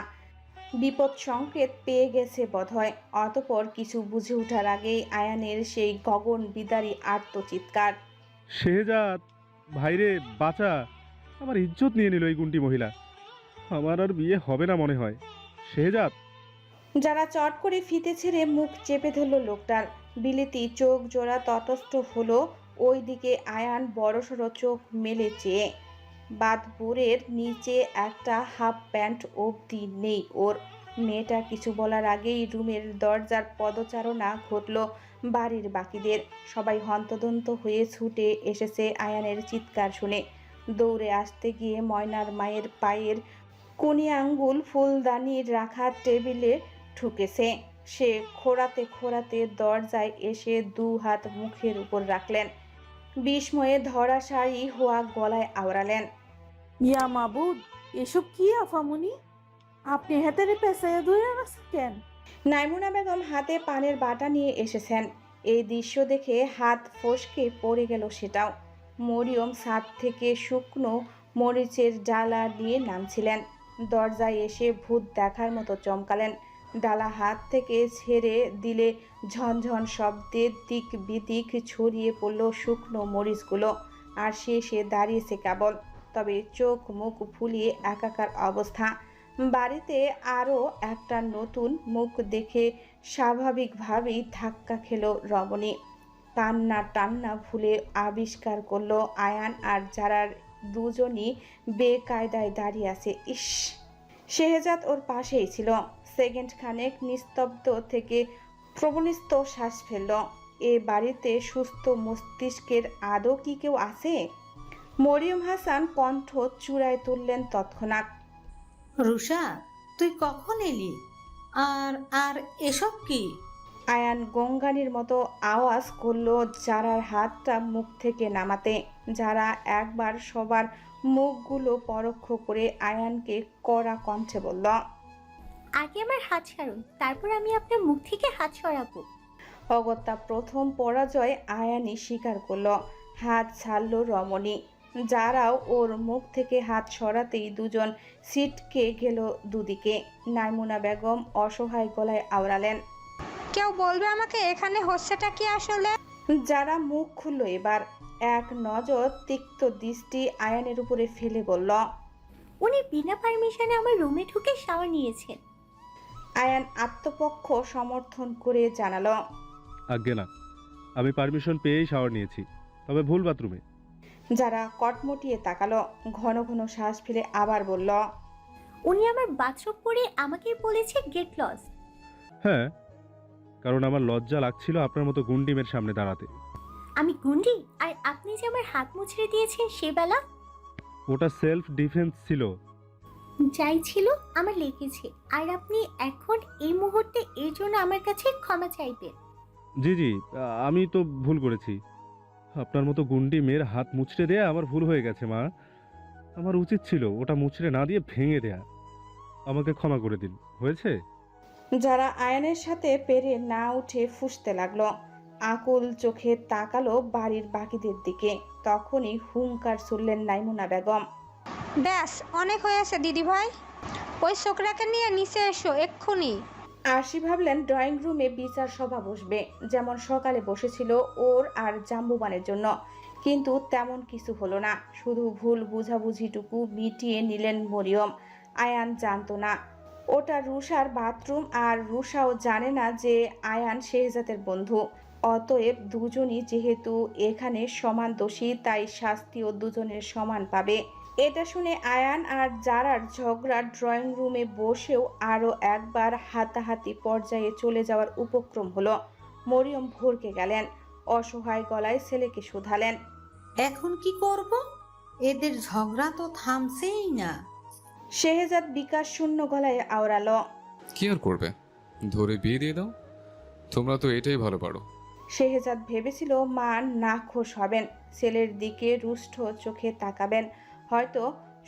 বিপদ সংকেত পেয়ে গেছে বোধহয়। অতপর কিছু বুঝে ওঠার আগেই আয়ানের সেই গগন বিদারী আর্তচিৎকার, শেহজাদ ভাইরে বাঁচা! আমার ইজ্জত নিয়ে নিল এই গুন্ডি মহিলা। আমার আর বিয়ে হবে না মনে হয়। শেহজাদ! যারা চট করে ফিতে ছেড়ে মুখ চেপে ধরলো লোকটার। বিলেতি চোখ জোড়া তটস্থ হলো ওই দিকে। আয়ান বড়সড় চোখ মেলে চেয়ে। বাদপুরের নিচে একটা হাফ প্যান্ট অবধি নেই ওর। মেয়েটা কিছু বলার আগেই রুমের দরজার পদচারণা ঘটলো বাড়ির বাকিদের। সবাই হন্তদন্ত হয়ে ছুটে এসেছে আয়ানের চিৎকার শুনে। দৌড়ে আসতে গিয়ে ময়নার মায়ের পায়ের কোনি আঙ্গুল ফুলদানির রাখা টেবিলে ঠুকেছে। সে খোঁড়াতে খোঁড়াতে দরজায় এসে দু হাত মুখের উপর রাখলেন। বিস্ময়ে ধরাশায়ী হওয়া গলায় আওড়ালেন, ইয়া মাবুদ, এসব কি আফামনি? আপনি হাতের পেঁচাইয়া ধরে রাখছেন কেন? নাইমুনা বেগম হাতে পানের বাটা নিয়ে এসেছেন। এই দৃশ্য দেখে হাত ফসকে পড়ে গেল সেটাও। মরিয়ম ছাদ থেকে শুকনো মরিচের ডালা নিয়ে নামছিলেন। দরজায় এসে ভূত দেখার মতো চমকালেন। ডালা হাত থেকে ছেড়ে দিলে ঝনঝন শব্দে দিক বিদিক ছড়িয়ে পড়ল শুকনো মরিচগুলো। আর সে দাঁড়িয়েছে কেবল, তবে চোখ মুখ ফুলিয়ে একাকার অবস্থা। বাড়িতে আরও একটা নতুন মুখ দেখে স্বাভাবিকভাবেই ধাক্কা খেলো রমণী। কান্না টান্না ভুলে আবিষ্কার করলো আয়ান আর যারার দুজনই বেকায়দায় দাঁড়িয়ে আছে। ইস! শেহজাদ ওর পাশেই ছিল। সেকেন্ড খানেক নিস্তব্ধ থেকে প্রবলিস্ত শ্বাস ফেলল। এ বাড়িতে সুস্থ মস্তিষ্কের আদৌ কি কেউ আছে? মরিয়ম হাসান কণ্ঠ চূড়ায় তুললেন তৎক্ষণাৎ, রুষা, তুই কখন এলি? আর আর এসব কি? আয়ান গঙ্গানির মতো আওয়াজ করলো যারার হাতটা মুখ থেকে নামাতে। যারা একবার সবার মুখগুলো পরোক্ষ করে আয়ানকে কড়া কণ্ঠে বলল, আগে আমার হাত ছাড়ুন, তারপর আমি আপনার মুখ থেকে হাত সরাবো। অগত্যা প্রথম পরাজয় আয়ানই স্বীকার করলো। হাত ছাড়ল রমণী। যারাও ওর মুখ থেকে হাত সরাতেই দুজন ছিটকে গেল দুদিকে। নাইমুনা বেগম অসহায় গলায় আওড়ালেন, কেউ বলবে আমাকে এখানে হচ্ছেটা কি আসলে? যারা মুখ খুলল এবার। এক নজর তিক্ত দৃষ্টি আয়ানের উপরে ফেলে বলল, উনি বিনা পারমিশনে আমার রুমে ঢুকে শাওয়ার নিয়েছেন। আয়ান আত্মপক্ষ সমর্থন করে জানালো, আজ্ঞে না, আমি পারমিশন পেয়েই শাওয়ার নিয়েছি, তবে ভুল বাথরুমে। যারা কটমটিয়ে তাকালো। ঘন ঘন শ্বাস ফেলে আবার বলল, উনি আমার বাথরুম পরে আমাকে বলেছে গেট লস। হ্যাঁ, কারণ আমার লজ্জা লাগছিল আপনার মতো গুন্ডিমের সামনে দাঁড়াতে। আমি গুন্ডি? আর আপনি যে আমার হাত মুছড়ে দিয়েছেন সে বেলা? ওটা সেলফ ডিফেন্স ছিল। যাই ছিল আমার লেগেছে, আর আপনি এখন এই মুহূর্তে এর জন্য আমার কাছে ক্ষমা চাইবেন। জি জি, আমি তো ভুল করেছি। আপনার মতো গুন্ডি মেয়ের হাত মুচড়ে দেয়া আমার ভুল হয়ে গেছে মা। আমার উচিত ছিল ওটা মুচড়ে না দিয়ে ভেঙে দেয়া। আমাকে ক্ষমা করে দিন, হয়েছে? যারা আয়ানের সাথে পেরে না উঠে ফুঁসতে লাগলো। আকুল চোখে তাকালো বাড়ির বাকিদের দিকে। তখনই হুঙ্কার ছুড়লেন নাইমুনা বেগম, ব্যাস, অনেক হয়েছে দিদিভাই। ওই ছোকরাকে নিয়ে নিচে এসো এক্ষুনি। আরশি ভাবলেন ড্রয়িং রুমে বিচার সভা বসবে, যেমন সকালে বসেছিল ওর আর জাম্বুবানের জন্য। কিন্তু তেমন কিছু হলো না। শুধু ভুল বুঝাবুঝিটুকু মিটিয়ে নিলেন মরিয়ম। আয়ান জানতো না ওটা রুষার বাথরুম, আর রুষাও জানে না যে আয়ান শেহজাদের বন্ধু। অতএব দুজনই যেহেতু এখানে সমান দোষী, তাই শাস্তিও দুজনের সমান পাবে। এটা শুনে আয়ান আর জারার ঝগড়া ড্রয়িং রুমে বসেও আরও একবার হাতাহাতি পর্যায়ে চলে যাওয়ার উপক্রম হলো। মরিয়ম ভরকে গেলেন। অসহায় গলায় ছেলেকে শুধালেন, এখন কি করব? এদের ঝগড়া তো থামছেই না। শেহজাদ বিকাশ শূন্য গলায় আওড়ালো, কি আর করবে, ধরে বিয়ে দিয়ে দাও, তোমরা তো এটাই ভালো পারো। শেহজাদ ভেবেছিল মা নাখোশ হবেন, ছেলের দিকে রুষ্ট চোখে তাকাবেন, হয়তো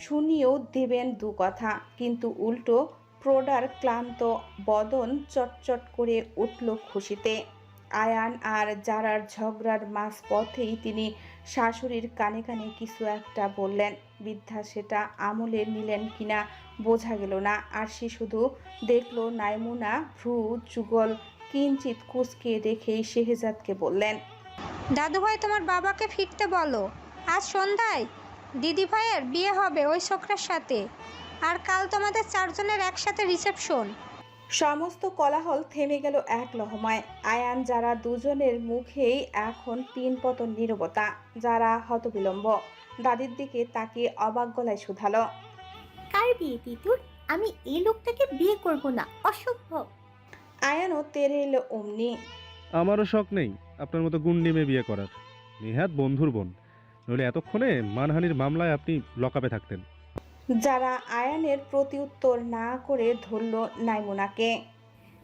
শুনিয়েও দেবেন দু কথা। কিন্তু উল্টো প্রোডার ক্লান্ত বদন চটচট করে উঠল খুশিতে। আয়ান আর জারার ঝগড়ার মাঝপথেই তিনি শাশুড়ির কানে কানে কিছু একটা বললেন। বৃদ্ধা সেটা আমলে নিলেন কিনা বোঝা গেল না। আর সে শুধু দেখলো নাইমুনা ভ্রু যুগল কিঞ্চিত কুঁচকে রেখেই শেহজাদকে বললেন, দাদুভাই, তোমার বাবাকে ফিরতে বলো। আজ সন্ধ্যায় দিদিভাইয়ের বিয়ে হবে ওই ছোকরার সাথে, আর কাল তোমাদের চারজনের একসাথে রিসেপশন। সমস্ত কোলাহল থেমে গেল এক লহমায়। আয়ান যারা দুজনের মুখেই এখন পিনপতন নীরবতা। যারা হতবিলম্ব দাদির দিকে তাকিয়ে অবাক গলায় শুধালো, কার বিয়ে তিতুর? আমি এই লোকটাকে বিয়ে করব না, অসম্ভব। আয়ানও তেরে এলো অমনি। আমারও শখ নেই আপনার মতো গুন্ডি মেয়ে বিয়ে করার। নেহাত বন্ধুর বোন, নইলে এতক্ষণে মানহানির মামলায় আপনি লকআপে থাকতেন। যারা আয়ানের প্রতি উত্তর না করে ধরল নাইমুনাকে।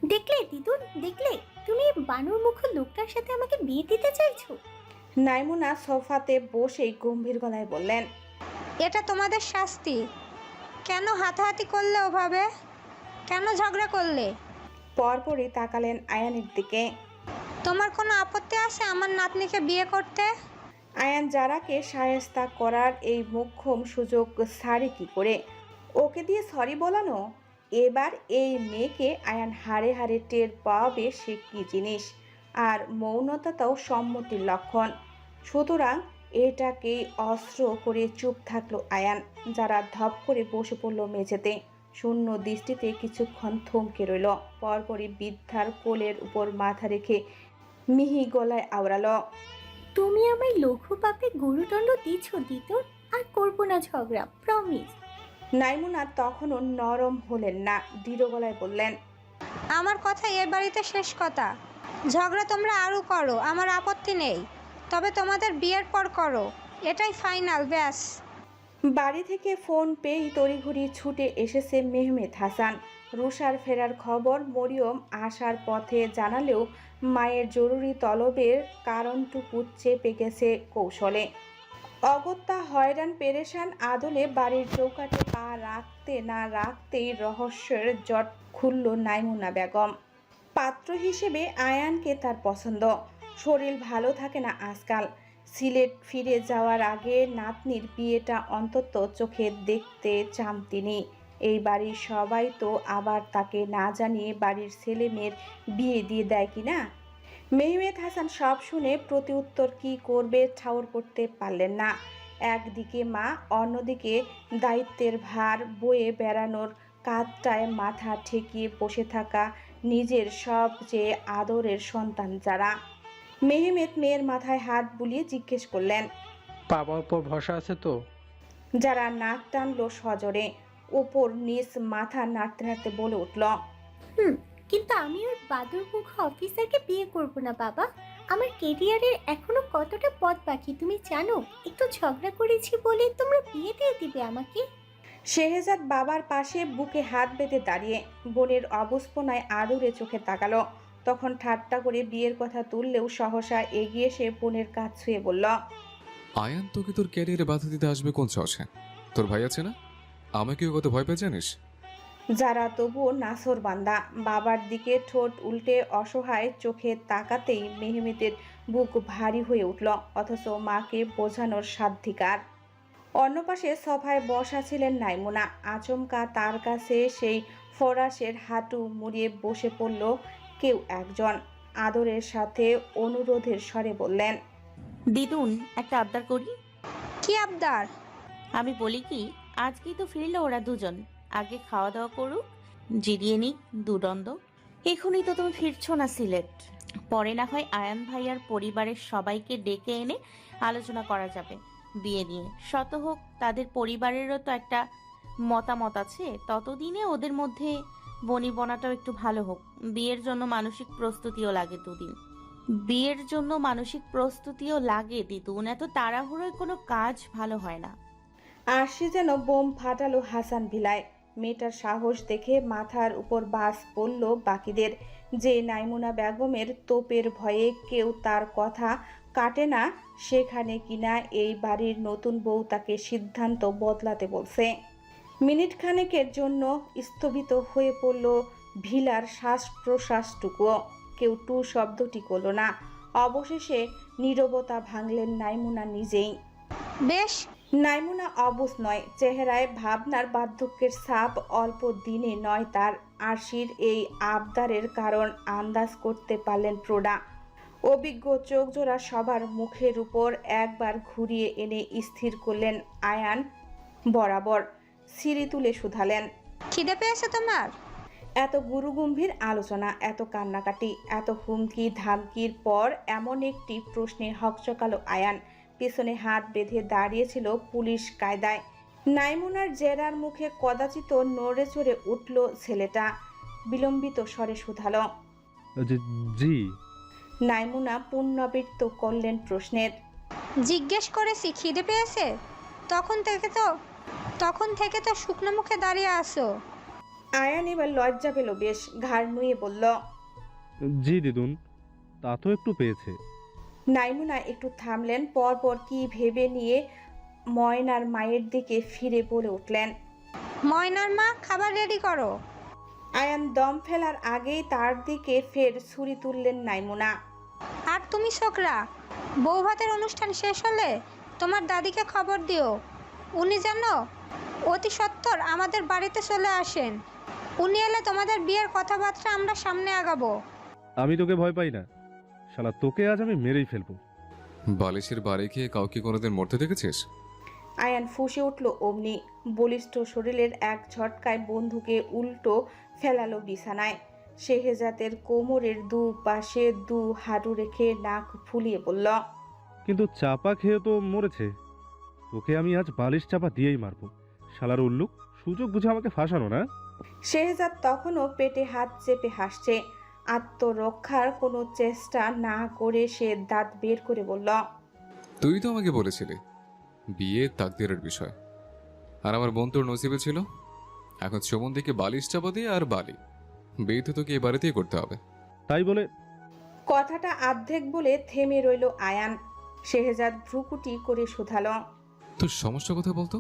দেখলে তিতুর, দেখলে? তুমি বানর মুখ লোকটার সাথে আমাকে বিয়ে দিতে চাইছো? নাইমুনা সোফাতে বসেই গম্ভীর গলায় বললেন, এটা তোমাদের শাস্তি। কেন হাতাহাতি করলে ওভাবে? কেন ঝগড়া করলে? পরপরই তাকালেন আয়ানের দিকে। তোমার কোনো আপত্তি আছে আমার নাতনিকে বিয়ে করতে? আয়ান যারাকে শায়েস্তা করার এই মোক্ষম সুযোগ ছাড়ে কি করে? ওকে দিয়ে সরি বলানো? এবার এই মেয়েকে আয়ান হাড়ে হাড়ে টের পাবে সে কি জিনিস। আর মৌনতাটাও সম্মতির লক্ষণ। সুতরাং এটাকেই অস্ত্র করে চুপ থাকলো আয়ান। যারা ধপ করে বসে পড়ল মেঝেতে। শূন্য দৃষ্টিতে কিছুক্ষণ থমকে রইল। পরপরই বৃদ্ধার কোলের উপর মাথা রেখে মিহি গলায় আওড়ালো, তুমি আমায় লঘু পাপে গুরুদণ্ড দিচ্ছ তিতুর, আর করবো না ঝগড়া, প্রমিস। নাইমুনা তখনও নরম হলেন না, দৃঢ় গলায় বললেন, আমার কথা এ বাড়িতে শেষ কথা। ঝগড়া তোমরা আরও করো, আমার আপত্তি নেই, তবে তোমাদের বিয়ের পর করো, এটাই ফাইনাল, ব্যাস। বাড়ি থেকে ফোন পেয়েই তড়িঘড়ি ছুটে এসেছে মেহমেদ হাসান। রুষার ফেরার খবর মরিয়ম আসার পথে জানালেও মায়ের জরুরি তলবের কারণটুকু চেপে গেছে কৌশলে। অগত্যা হয়রান পেরেশান আদলে বাড়ির চৌকাঠে পা রাখতে না রাখতেই রহস্যের জট খুলল নাইমুনা বেগম। পাত্র হিসেবে আয়ানকে তার পছন্দ। শরীর ভালো থাকে না আজকাল। সিলেট ফিরে যাওয়ার আগে নাতনির বিয়েটা অন্তত চোখে দেখতে চান তিনি। এই বাড়ির সবাই তো আবার তাকে না জানিয়ে বাড়ির ছেলে মেয়ের বিয়ে দিয়ে দেয় কিনা। মেহমেদ হাসান সব শুনে প্রতিউত্তর কি করবে ঠাউর করতে পারলেন না। একদিকে মা, অন্যদিকে দায়িত্বের ভার বয়ে বেড়ানোর কাঁধটায় মাথা ঠেকিয়ে বসে থাকা নিজের সবচেয়ে আদরের সন্তান যারা। মেহমেদ মেয়ের মাথায় হাত বুলিয়ে জিজ্ঞেস করলেন, বাবার উপর ভরসা আছে তো? যারা নাক টানলো সজোরে, ওপর নিচ মাথা নাড়তে নাড়তে বলে উঠল, কিন্তু আমি ওর বাদুরমুখ অফিসারকে বিয়ে করব না বাবা। আমার কেরিয়ারের এখনো কতটা পথ বাকি তুমি জানো। একটু ঝগড়া করেছি বলে তোমরা বিয়ে দিয়ে দিবে আমাকে? শেহজাদ বাবার পাশে বুকে হাত বেঁধে দাঁড়িয়ে বোনের অবস্পনায় আদুরে চোখে তাকালো। তখন ঠাট্টা করে বিয়ের কথা তুললেও সহসা এগিয়ে এসে বোনের কাছ ছুঁয়ে বলল, আয়ান তোকে তোর ক্যারিয়ারে বাধা দিতে আসবে কোন সাহসে? তোর ভাই আছে না? আমাকেও কত ভয় পেয়ে জানিস? যারা তবুও নাসর বান্দা। বাবার দিকে ঠোঁট উল্টে অসহায় চোখে তাকাতেই মেহমেদের বুক ভারী হয়ে উঠল, অথচ মাকে বোঝানোর সাধ্ধিকার। অন্য পাশে সোফায় বসা ছিলেন নাইমুনা। আচমকা তার কাছে সেই ফরাসের হাঁটু মুড়িয়ে বসে পড়ল কেউ একজন। আদরের সাথে অনুরোধের স্বরে বললেন, দিদুন একটা আবদার করি। কি আবদার? আমি বলি কি, আজকেই তো ফিরলো ওরা দুজন, আগে খাওয়া দাওয়া করুক, জিরিয়ে নিক দুদণ্ড। এখনই তো তুমি ফিরছো না সিলেট, পরে না হয় আয়ান ভাইয়ার পরিবারের সবাইকে ডেকে এনে আলোচনা করা যাবে বিয়ে নিয়ে। শত হোক তাদের পরিবারেরও তো একটা মতামত আছে, ততদিনে ওদের মধ্যে বনিবনাটাও একটু ভালো হোক। বিয়ের জন্য মানসিক প্রস্তুতিও লাগে দিদুন। এত তাড়াহুড়োয় কোনো কাজ ভালো হয় না। আর সে যেন বোম ফাটালো হাসান ভিলায়। মেয়েটার সাহস দেখে মাথার উপর বাস পড়ল বাকিদের। যে নাইমুনা বেগমের তোপের ভয়ে কেউ তার কথা কাটে না, সেখানে কিনা এই বাড়ির নতুন বউ তাকে সিদ্ধান্ত বদলাতে বলছে। মিনিট খানেকের জন্য স্থগিত হয়ে পড়ল ভিলার শ্বাস প্রশ্বাসটুকুও। কেউ টু শব্দটি করল না। অবশেষে নীরবতা ভাঙলেন নাইমুনা নিজেই। বেশ। নাইমুনা অবুঝ নয়, চেহারায় ভাবনার বার্ধক্যের ছাপ অল্প দিনে নয় তার। আরশির এই আবদারের কারণ আন্দাজ করতে পারলেন প্রোডা। অভিজ্ঞ চোখজোড়া সবার মুখের উপর একবার ঘুরিয়ে এনে স্থির করলেন আয়ান বরাবর। সিঁড়ি তুলে শুধালেন, খিদে পেয়েছে তোমার? এত গুরুগম্ভীর আলোচনা, এত কান্নাকাটি, এত হুমকি ধামকির পর এমন একটি প্রশ্নে হকচকালো আয়ান। পেছনে হাত বেঁধে দাঁড়িয়েছিল পুলিশ কায়দায়। নাইমুনার জেরার মুখে কদাচিৎ নড়ে চড়ে উঠল ছেলেটা। বিলম্বিত স্বরে শুধালো, জি। নাইমুনা পুনরাবৃত্ত করলেন প্রশ্নের, জিজ্ঞেস করেছি খিদে পেয়েছে? তখন থেকে তো শুকনো মুখে দাঁড়িয়ে আসো। আয়ান এবার লজ্জা পেল বেশ, ঘাড় নুয়ে বলল, জি দিদুন, তা তো একটু পেয়েছে। নাইমুনা একটু থামলেন, পরপর কি ভেবে নিয়ে ময়নার মায়ের দিকে ফিরে বলে উঠলেন, ময়নার মা, খাবার রেডি করো। আয়ান দম ফেলার আগেই তার দিকে ফের ছুরি তুললেন নাইমুনা। আর তুমি ছোকরা, বউ ভাতের অনুষ্ঠান শেষ হলে তোমার দাদিকে খবর দিও। উনি যেন অতি সত্বর আমাদের বাড়িতে চলে আসেন। উনি এলে তোমাদের বিয়ের কথাবার্তা আমরা সামনে আগাবো। আমি তোকে ভয় পাই না, শালা তোকে আজ আমি মেরেই ফেলবো। বালিশের বাড়ি খেয়ে কাউকে কোনোদিন মরতে দেখেছিস? আয়ান ফুঁসে উঠল অমনি। বলিষ্ঠ শরীরের এক ঝটকায় বন্ধুকে উল্টো ফেলালো বিছানায়। শেহজাদের কোমরের দু পাশে দু হাঁটু রেখে নাক ফুলিয়ে বলল, কিন্তু চাপা খেয়ে তো মরেছে। তোকে আমি আজ বালিশ চাপা দিয়েই মারবো। শালার উল্লুক, সুযোগ বুঝে আমাকে ফাঁসানো না? শেহজাদ তখনও পেটে হাত চেপে হাসছে। আত্মরক্ষার কোনো চেষ্টা না করে সে দাঁত বের করে বলল, তুই তো আমাকে বলেছিলি বিয়ে তাকদীরের বিষয়, আর আমার বোন তোর নসিবে ছিল। এখন চমন দিকে বালিশ চাপা দিয়ে আর বালি, বিয়ে তো তোকে এ বাড়িতেই করতে হবে। তাই বলে কথাটা আর্ধেক বলে থেমে রইল আয়ান। শেহজাদ ভ্রুকুটি করে শুধালো, তোর সমস্যা কথা বলতো?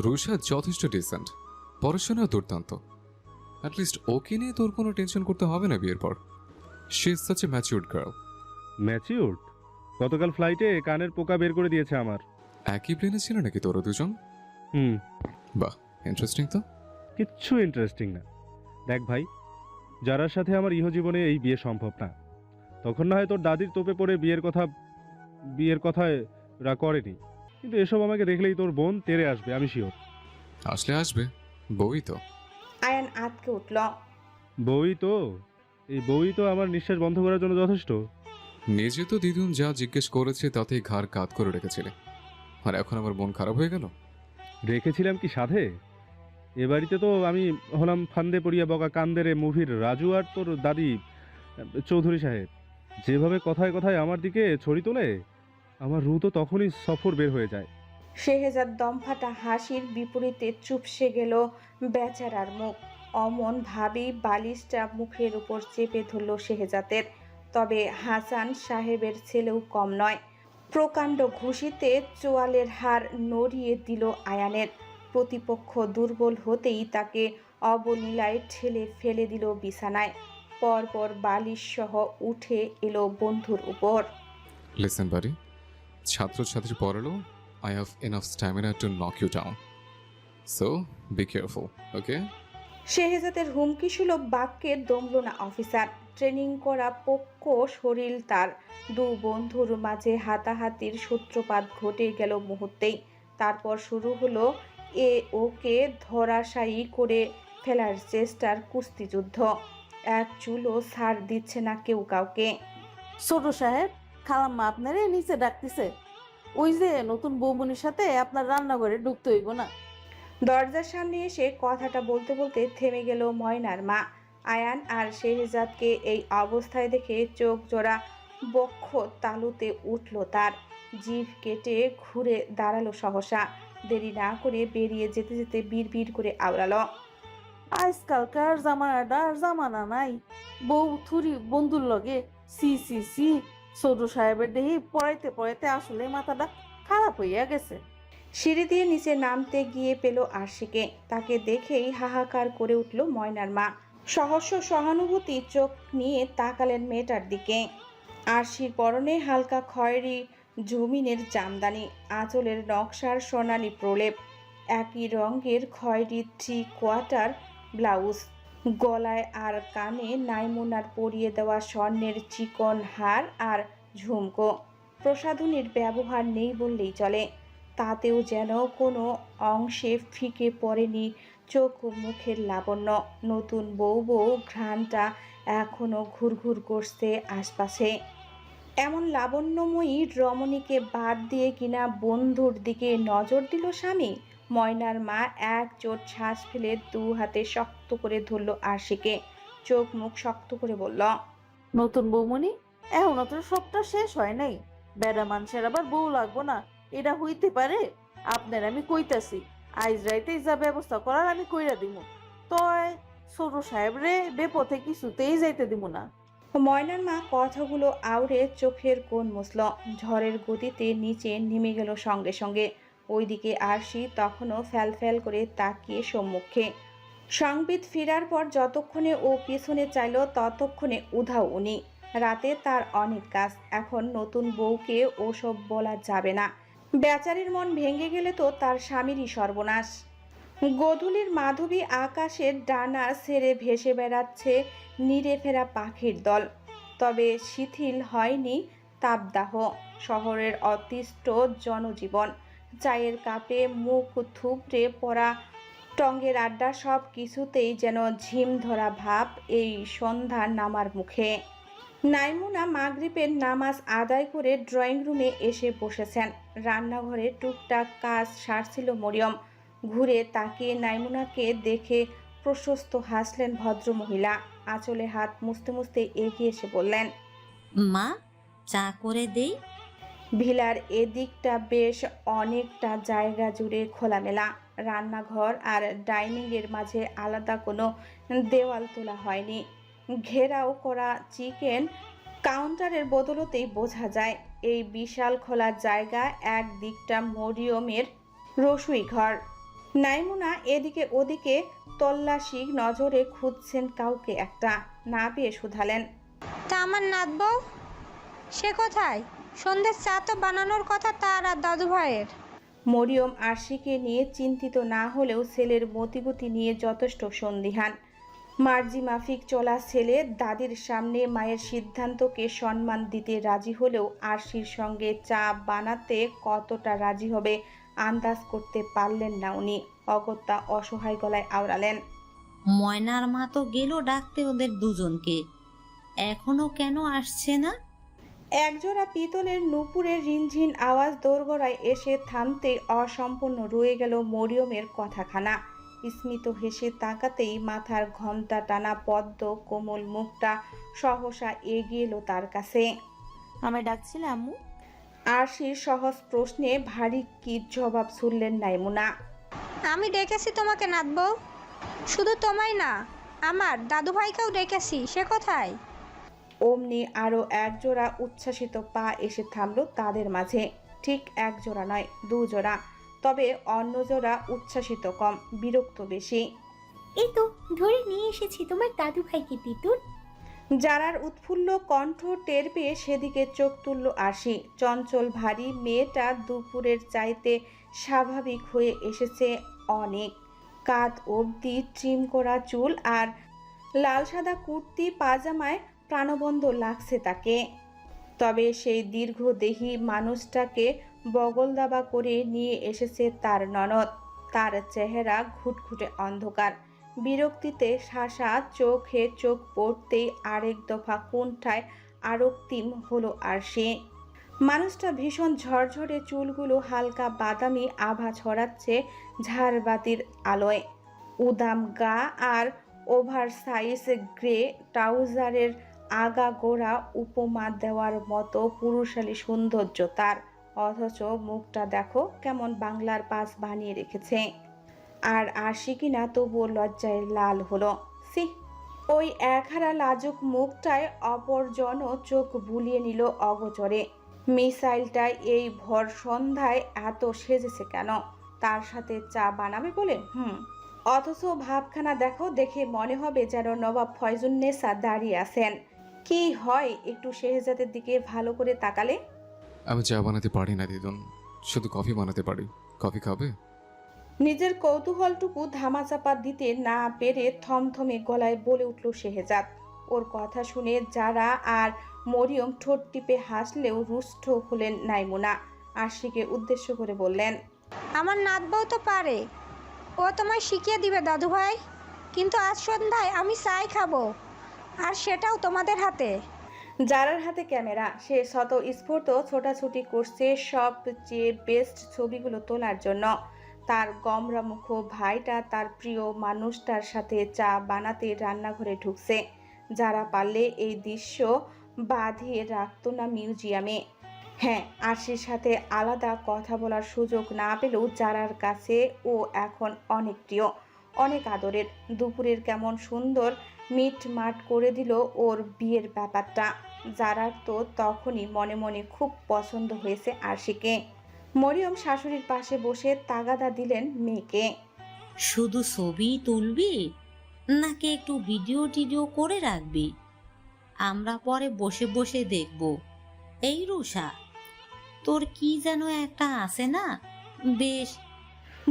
রুষা যথেষ্ট ডিসেন্ট, পড়াশোনাও দুর্দান্ত। অ্যাটলিস্ট ওকে নিয়ে তোর কোনো টেনশন করতে হবে না বিয়ের পর। She is such a matured girl. Matured? গতকাল ফ্লাইটে কানের পোকা বের করে দিয়েছে আমার। একই প্লেনে ছিল নাকি তোরা দুজন? হুম। বাহ, ইন্টারেস্টিং তো। কিচ্ছু ইন্টারেস্টিং না। দেখ ভাই, যারার সাথে আমার ইহজীবনে এই বিয়ে সম্ভব না, তখন না হয় তোর দাদির তোপে পড়ে বিয়ের কথায় করেনি, কিন্তু এসব আমাকে দেখলেই তোর বোন তেড়ে আসবে, আমি শিওর। আসলে আসবে, বউই তো। আয়ান আঁতকে উঠল। এই বউই তো আমার নিঃশ্বাস বন্ধ করার জন্য যথেষ্ট। নিজে তো দিদুন যা জিজ্ঞেস করেছে তাতেই ঘাড় কাত করে রেখেছিলে, আর এখন আমার মন খারাপ হয়ে গেল। রেখেছিলাম কি সাধে? এ বাড়িতে তো আমি হলাম ফান্দে পড়িয়া বকা কান্দেরে মুভির রাজু, আর তোর দাদি চৌধুরী সাহেব যেভাবে কথায় কথায় আমার দিকে ছড়ি তোলে, আমার রু তো তখনই সফর বের হয়ে যায়। শেহজাদ দমফাটা হাসির বিপরীতে চুপসে গেল বেচারার মুখ। অমন ভাবেই বালিশটা মুখের উপর চেপে ধরল শেহজাদের। তবে হাসান সাহেবের ছেলেও কম নয়। প্রকাণ্ড ঘুষিতে চোয়ালের হাড় নড়িয়ে দিল আয়ানের। প্রতিপক্ষ দুর্বল হতেই তাকে অবলীলায় ঠেলে ফেলে দিল বিছানায়। পরপর বালিশ সহ উঠে এলো বন্ধুর উপর। লিসেন বাড়ি, ছাত্রছাত্রী পড়ালো, I have enough stamina to knock you down. So, be careful, okay? শেহজাদের হুমকি সুলভ বাক্যে দমল না অফিসার। ট্রেনিং করা পক্ষ শরীর তার। দু বন্ধুর মাঝে হাতাহাতির সূত্রপাত ঘটে গেল মুহূর্তেই। তারপর শুরু হলো ওকে ধরাশায়ী করে ফেলার চেষ্টার কুস্তিযুদ্ধ। এক চুলও ছাড় দিচ্ছে না কেউ কাউকে। ছোট সাহেব, খালাম্মা আপনারে নিচে ডাকতেছে। ওই যে নতুন বৌমনির সাথে আপনার রান্নাঘরে ঢুকতে হইব না। দরজার সামনে এসে কথাটা বলতে বলতে থেমে গেল ময়নার মা। আয়ান আর শেহজাদকে এই অবস্থায় দেখে চোখ জোড়া বক্ষ তালুতে উঠল তার। জিভ কেটে ঘুরে দাঁড়ালো সহসা। দেরি না করে বেরিয়ে যেতে যেতে বিড়বিড় করে আওড়ালো, আজকালকার জামানাটা আর জামানা নাই। বউ থুরি বন্ধুর লগে সি সি সি। ছোট সাহেবের দেহি পড়াইতে পড়াইতে আসলে মাথাটা খারাপ হইয়া গেছে। সিঁড়ি দিয়ে নিচে নামতে গিয়ে পেল আরশিকে। তাকে দেখেই হাহাকার করে উঠল ময়নার মা। সহস্র সহানুভূতি চোখ নিয়ে তাকালেন মেয়েটার দিকে। আরশির পরনে হালকা খয়েরি জমিনের জামদানি, আঁচলের নকশার সোনালি প্রলেপ, একই রঙের খয়েরি 3/4 ব্লাউজ, গলায় আর কানে নাইমুনার পরিয়ে দেওয়া স্বর্ণের চিকন হার আর ঝুমকো। প্রসাধনীর ব্যবহার নেই বললেই চলে। তাতেও যেন কোনো অংশে ফিকে পড়েনি চোখ মুখের লাবণ্য। নতুন বউ ঘ্রাণটা এখনো ঘুরঘুর করছে আশপাশে। এমন লাবণ্যময়ী রমণীকে বাদ দিয়ে কিনা বন্ধুর দিকে নজর দিল স্বামী। ময়নার মা এক চোট শ্বাস ফেলে 2 হাতে শক্ত করে ধরল আরশিকে। চোখ মুখ শক্ত করে বলল, নতুন বৌমনি, এখনো তো সবটা শেষ হয় নাই। বেড়া মানুষের আবার বউ লাগবো না, এটা হইতে পারে? আপনার আমি কইতাছি, আইজ রাইতেই যা ব্যবস্থা করার আমি কইরা দিব। তয় ছোট সাহেব রে বেপথে কিছুতেই যাইতে দিব না। ময়নার মা কথাগুলো আউড়ে চোখের কোণ মুছল। ঝড়ের গতিতে নিচে নেমে গেল সঙ্গে সঙ্গে। ওইদিকে আরশি তখনও ফ্যাল করে তাকিয়ে সম্মুখে। সংবিত ফেরার পর যতক্ষণে ও পেছনে চাইল ততক্ষণে উধাও উনি। রাতে তার অনেক কাজ, এখন নতুন বউকে ওসব বলা যাবে না। বেচারির মন ভেঙে গেলে তো তার স্বামীরই সর্বনাশ। গোধূলির মাধবী আকাশের ডানা ছেড়ে ভেসে বেড়াচ্ছে নিড়ে ফেরা পাখির দল। তবে শিথিল হয়নি তাপদাহ। শহরের অতিষ্ঠ জনজীবন, চায়ের কাপে মুখ থুবড়ে পড়া টঙ্গের আড্ডা, সব কিছুতেই যেন ঝিম ধরা ভাব এই সন্ধ্যা নামার মুখে। নাইমুনা মাগরিবের নামাজ আদায় করে ড্রয়িং রুমে এসে বসেছেন। রান্নাঘরে টুকটাক কাজ সারছিল মরিয়ম। ঘুরে তাকিয়ে নাইমুনাকে দেখে প্রশস্ত হাসলেন ভদ্রমহিলা। আঁচলে হাত মুছতে মুছতে এগিয়ে এসে বললেন, মা, চা করে দেই? ভিলার এদিকটা বেশ অনেকটা জায়গা জুড়ে খোলামেলা। রান্নাঘর আর ডাইনিংয়ের মাঝে আলাদা কোনো দেওয়াল তোলা হয়নি। ঘেরাও করা চিকেন কাউন্টারের বদলতেই বোঝা যায় এই বিশাল খোলা জায়গা, এক দিকটা মরিয়মের রসুই ঘর। নাইমুনা এদিকে ওদিকে তল্লাশি নজরে খুঁজছেন কাউকে একটা, না পেয়ে শুধালেন, তা আমার নাত বউ সে কোথায়? সন্ধ্যের চা তো বানানোর কথা তার আর দাদু ভাইয়ের। মরিয়ম আরশিকে নিয়ে চিন্তিত না হলেও ছেলের মতিগতি নিয়ে যথেষ্ট সন্দিহান। মার্জি মাফিক চলা ছেলে দাদির সামনে মায়ের সিদ্ধান্তকে সম্মান দিতে রাজি হলেও আরশির সঙ্গে চা বানাতে কতটা রাজি হবে আন্দাজ করতে পারলেন না উনি। অগত্যা অসহায় গলায় আওড়ালেন, ময়নার মা তো গেল ডাকতে ওদের দুজনকে, এখনো কেন আসছে না? একজোড়া পিতলের নুপুরের রিনঝিন আওয়াজ দোরগোড়ায় এসে থামতে অসম্পূর্ণ রয়ে গেল মরিয়মের কথাখানা। স্মিত হেসে তাকাতেই মাথার ঘণ্টা টানা পদ্ম কোমল মুখটা সহসা এগিয়ে এলো তার কাছে। আমায় ডাকছিলে আম্মু? আরশির সহজ প্রশ্নে ভারী কি জবাব শুনলেন নাইমুনা। আমি ডেকেছি তোমাকে নাত বউ, শুধু তোমায় না আমার দাদু ভাইকেও ডেকেছি। সে কোথায়? অমনি আরও একজোড়া উচ্ছ্বাসিত পা এসে থামলো তাদের মাঝে। ঠিক একজোড়া নয়, দুজোড়া, তবে অন্য জোড়া উচ্ছ্বাসিত কম, বিরক্ত বেশি। এই তো ধরে নিয়ে এসেছি তোমার দাদু ভাইকে তিতুন। যারার উৎফুল্ল কণ্ঠ টের পেয়ে সেদিকে চোখ তুলল আরশি। চঞ্চল ভারী মেয়েটা দুপুরের চাইতে স্বাভাবিক হয়ে এসেছে অনেক। কাঁধ অবধি ট্রিম করা চুল আর লাল সাদা কুর্তি পাজামায় প্রাণবন্ত লাগছে তাকে। তবে সেই দীর্ঘদেহী মানুষটাকে বগলদাবা করে নিয়ে এসেছে তার ননদ। তার চেহারা ঘুটঘুটে অন্ধকার, বিরক্তিতে শাসা, চোখে চোখ পড়তেই আরেক দফা কোণঠায় আরক্তিম হলো আরশি। মানুষটা ভীষণ ঝরঝরে, চুলগুলো হালকা বাদামি আভা ছড়াচ্ছে ঝাড়বাতির আলোয়। উদাম গা আর ওভার সাইজ গ্রে ট্রাউজারের আগাগোড়া উপমা দেওয়ার মতো পুরুষালী সৌন্দর্য তার, অথচ মুখটা দেখো কেমন বাংলার পাস বানিয়ে রেখেছে। আর আরশি কিনা তবুও লজ্জায় লাল হলো। সি, ওই একহারা লাজুক মুখটায় অপরজন চোখ বুলিয়ে নিল অগোচরে। মিসাইলটা এই ভর সন্ধ্যায় এত সেজেছে কেন? তার সাথে চা বানাবে বলে? অথচ ভাবখানা দেখো, দেখে মনে হবে যেন নবাব ফয়জুন্নেসা দাঁড়িয়ে আছেন। কি হয় একটু শেহজাদের দিকে ভালো করে তাকালে? আমি চা বানাতে পারি না দিদুন, শুধু কফি বানাতে পারি। কফি খাবে? নিজের কৌতূহলটুকু ধামাচাপা দিতে না পেরে থমথমে গলায় বলে উঠল শেহজাদ। ওর কথা শুনে যারা আর মরিয়ম ঠোঁট টিপে হাসলেও রুষ্ট হলেন নাইমুনা। আরশিকে উদ্দেশ্য করে বললেন, আমার নাত বউ তো পারে, ও তোমায় শিখিয়ে দিবে দাদু ভাই। কিন্তু আজ সন্ধ্যায় আমি চাই খাবো, আর সেটাও তোমাদের হাতে। যারার হাতে ক্যামেরা, সে শত স্ফূর্ত ছোটাছুটি করছে সবচেয়ে বেস্ট ছবিগুলো তোলার জন্য। তার গমরামুখ ভাইটা তার প্রিয় মানুষটার সাথে চা বানাতে রান্নাঘরে ঢুকছে। যারা পারলে এই দৃশ্য বাঁধিয়ে রাখতো না মিউজিয়ামে। হ্যাঁ, আরশির সাথে আলাদা কথা বলার সুযোগ না পেলেও যারার কাছে ও এখন অনেক প্রিয়, অনেক আদরের। দুপুরের কেমন সুন্দর মিটমাট করে দিল ওর বিয়ের ব্যাপারটা। যারার তো তখনই মনে মনে খুব পছন্দ হয়েছে আরশিকে। মরিয়ম শাশুড়ির পাশে বসে তাগাদা দিলেন মেয়েকে, শুধু ছবি তুলবি নাকি একটু ভিডিও টিডিও করে রাখবি? আমরা পরে বসে বসে দেখব। এই রুষা, তোর কি যেন একটা আছে না বেশ?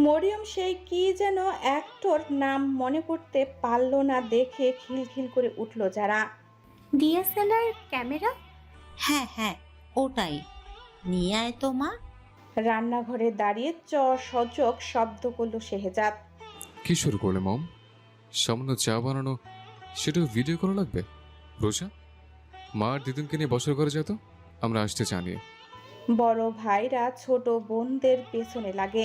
মরিয়ম সেই কি যেন অ্যাক্টর নাম মনে করতে পারল না দেখে খিলখিল করে উঠল যারা। DSLR camera? হ্যাঁ হ্যাঁ, ওটাই নিয়ে আয় তো মা। রান্নাঘরে দাঁড়িয়ে সজক শব্দ করলো শেহজাদ। কি শুরু করলে মম? সামান্য চা বানানো, সেটাও ভিডিও করা লাগবে? রোজা, মা আর দিদুনকে নিয়ে বছর করে যেত, আমরা আসতে চা নিয়ে। বড় ভাইরা ছোট বোনদের পেছনে লাগে,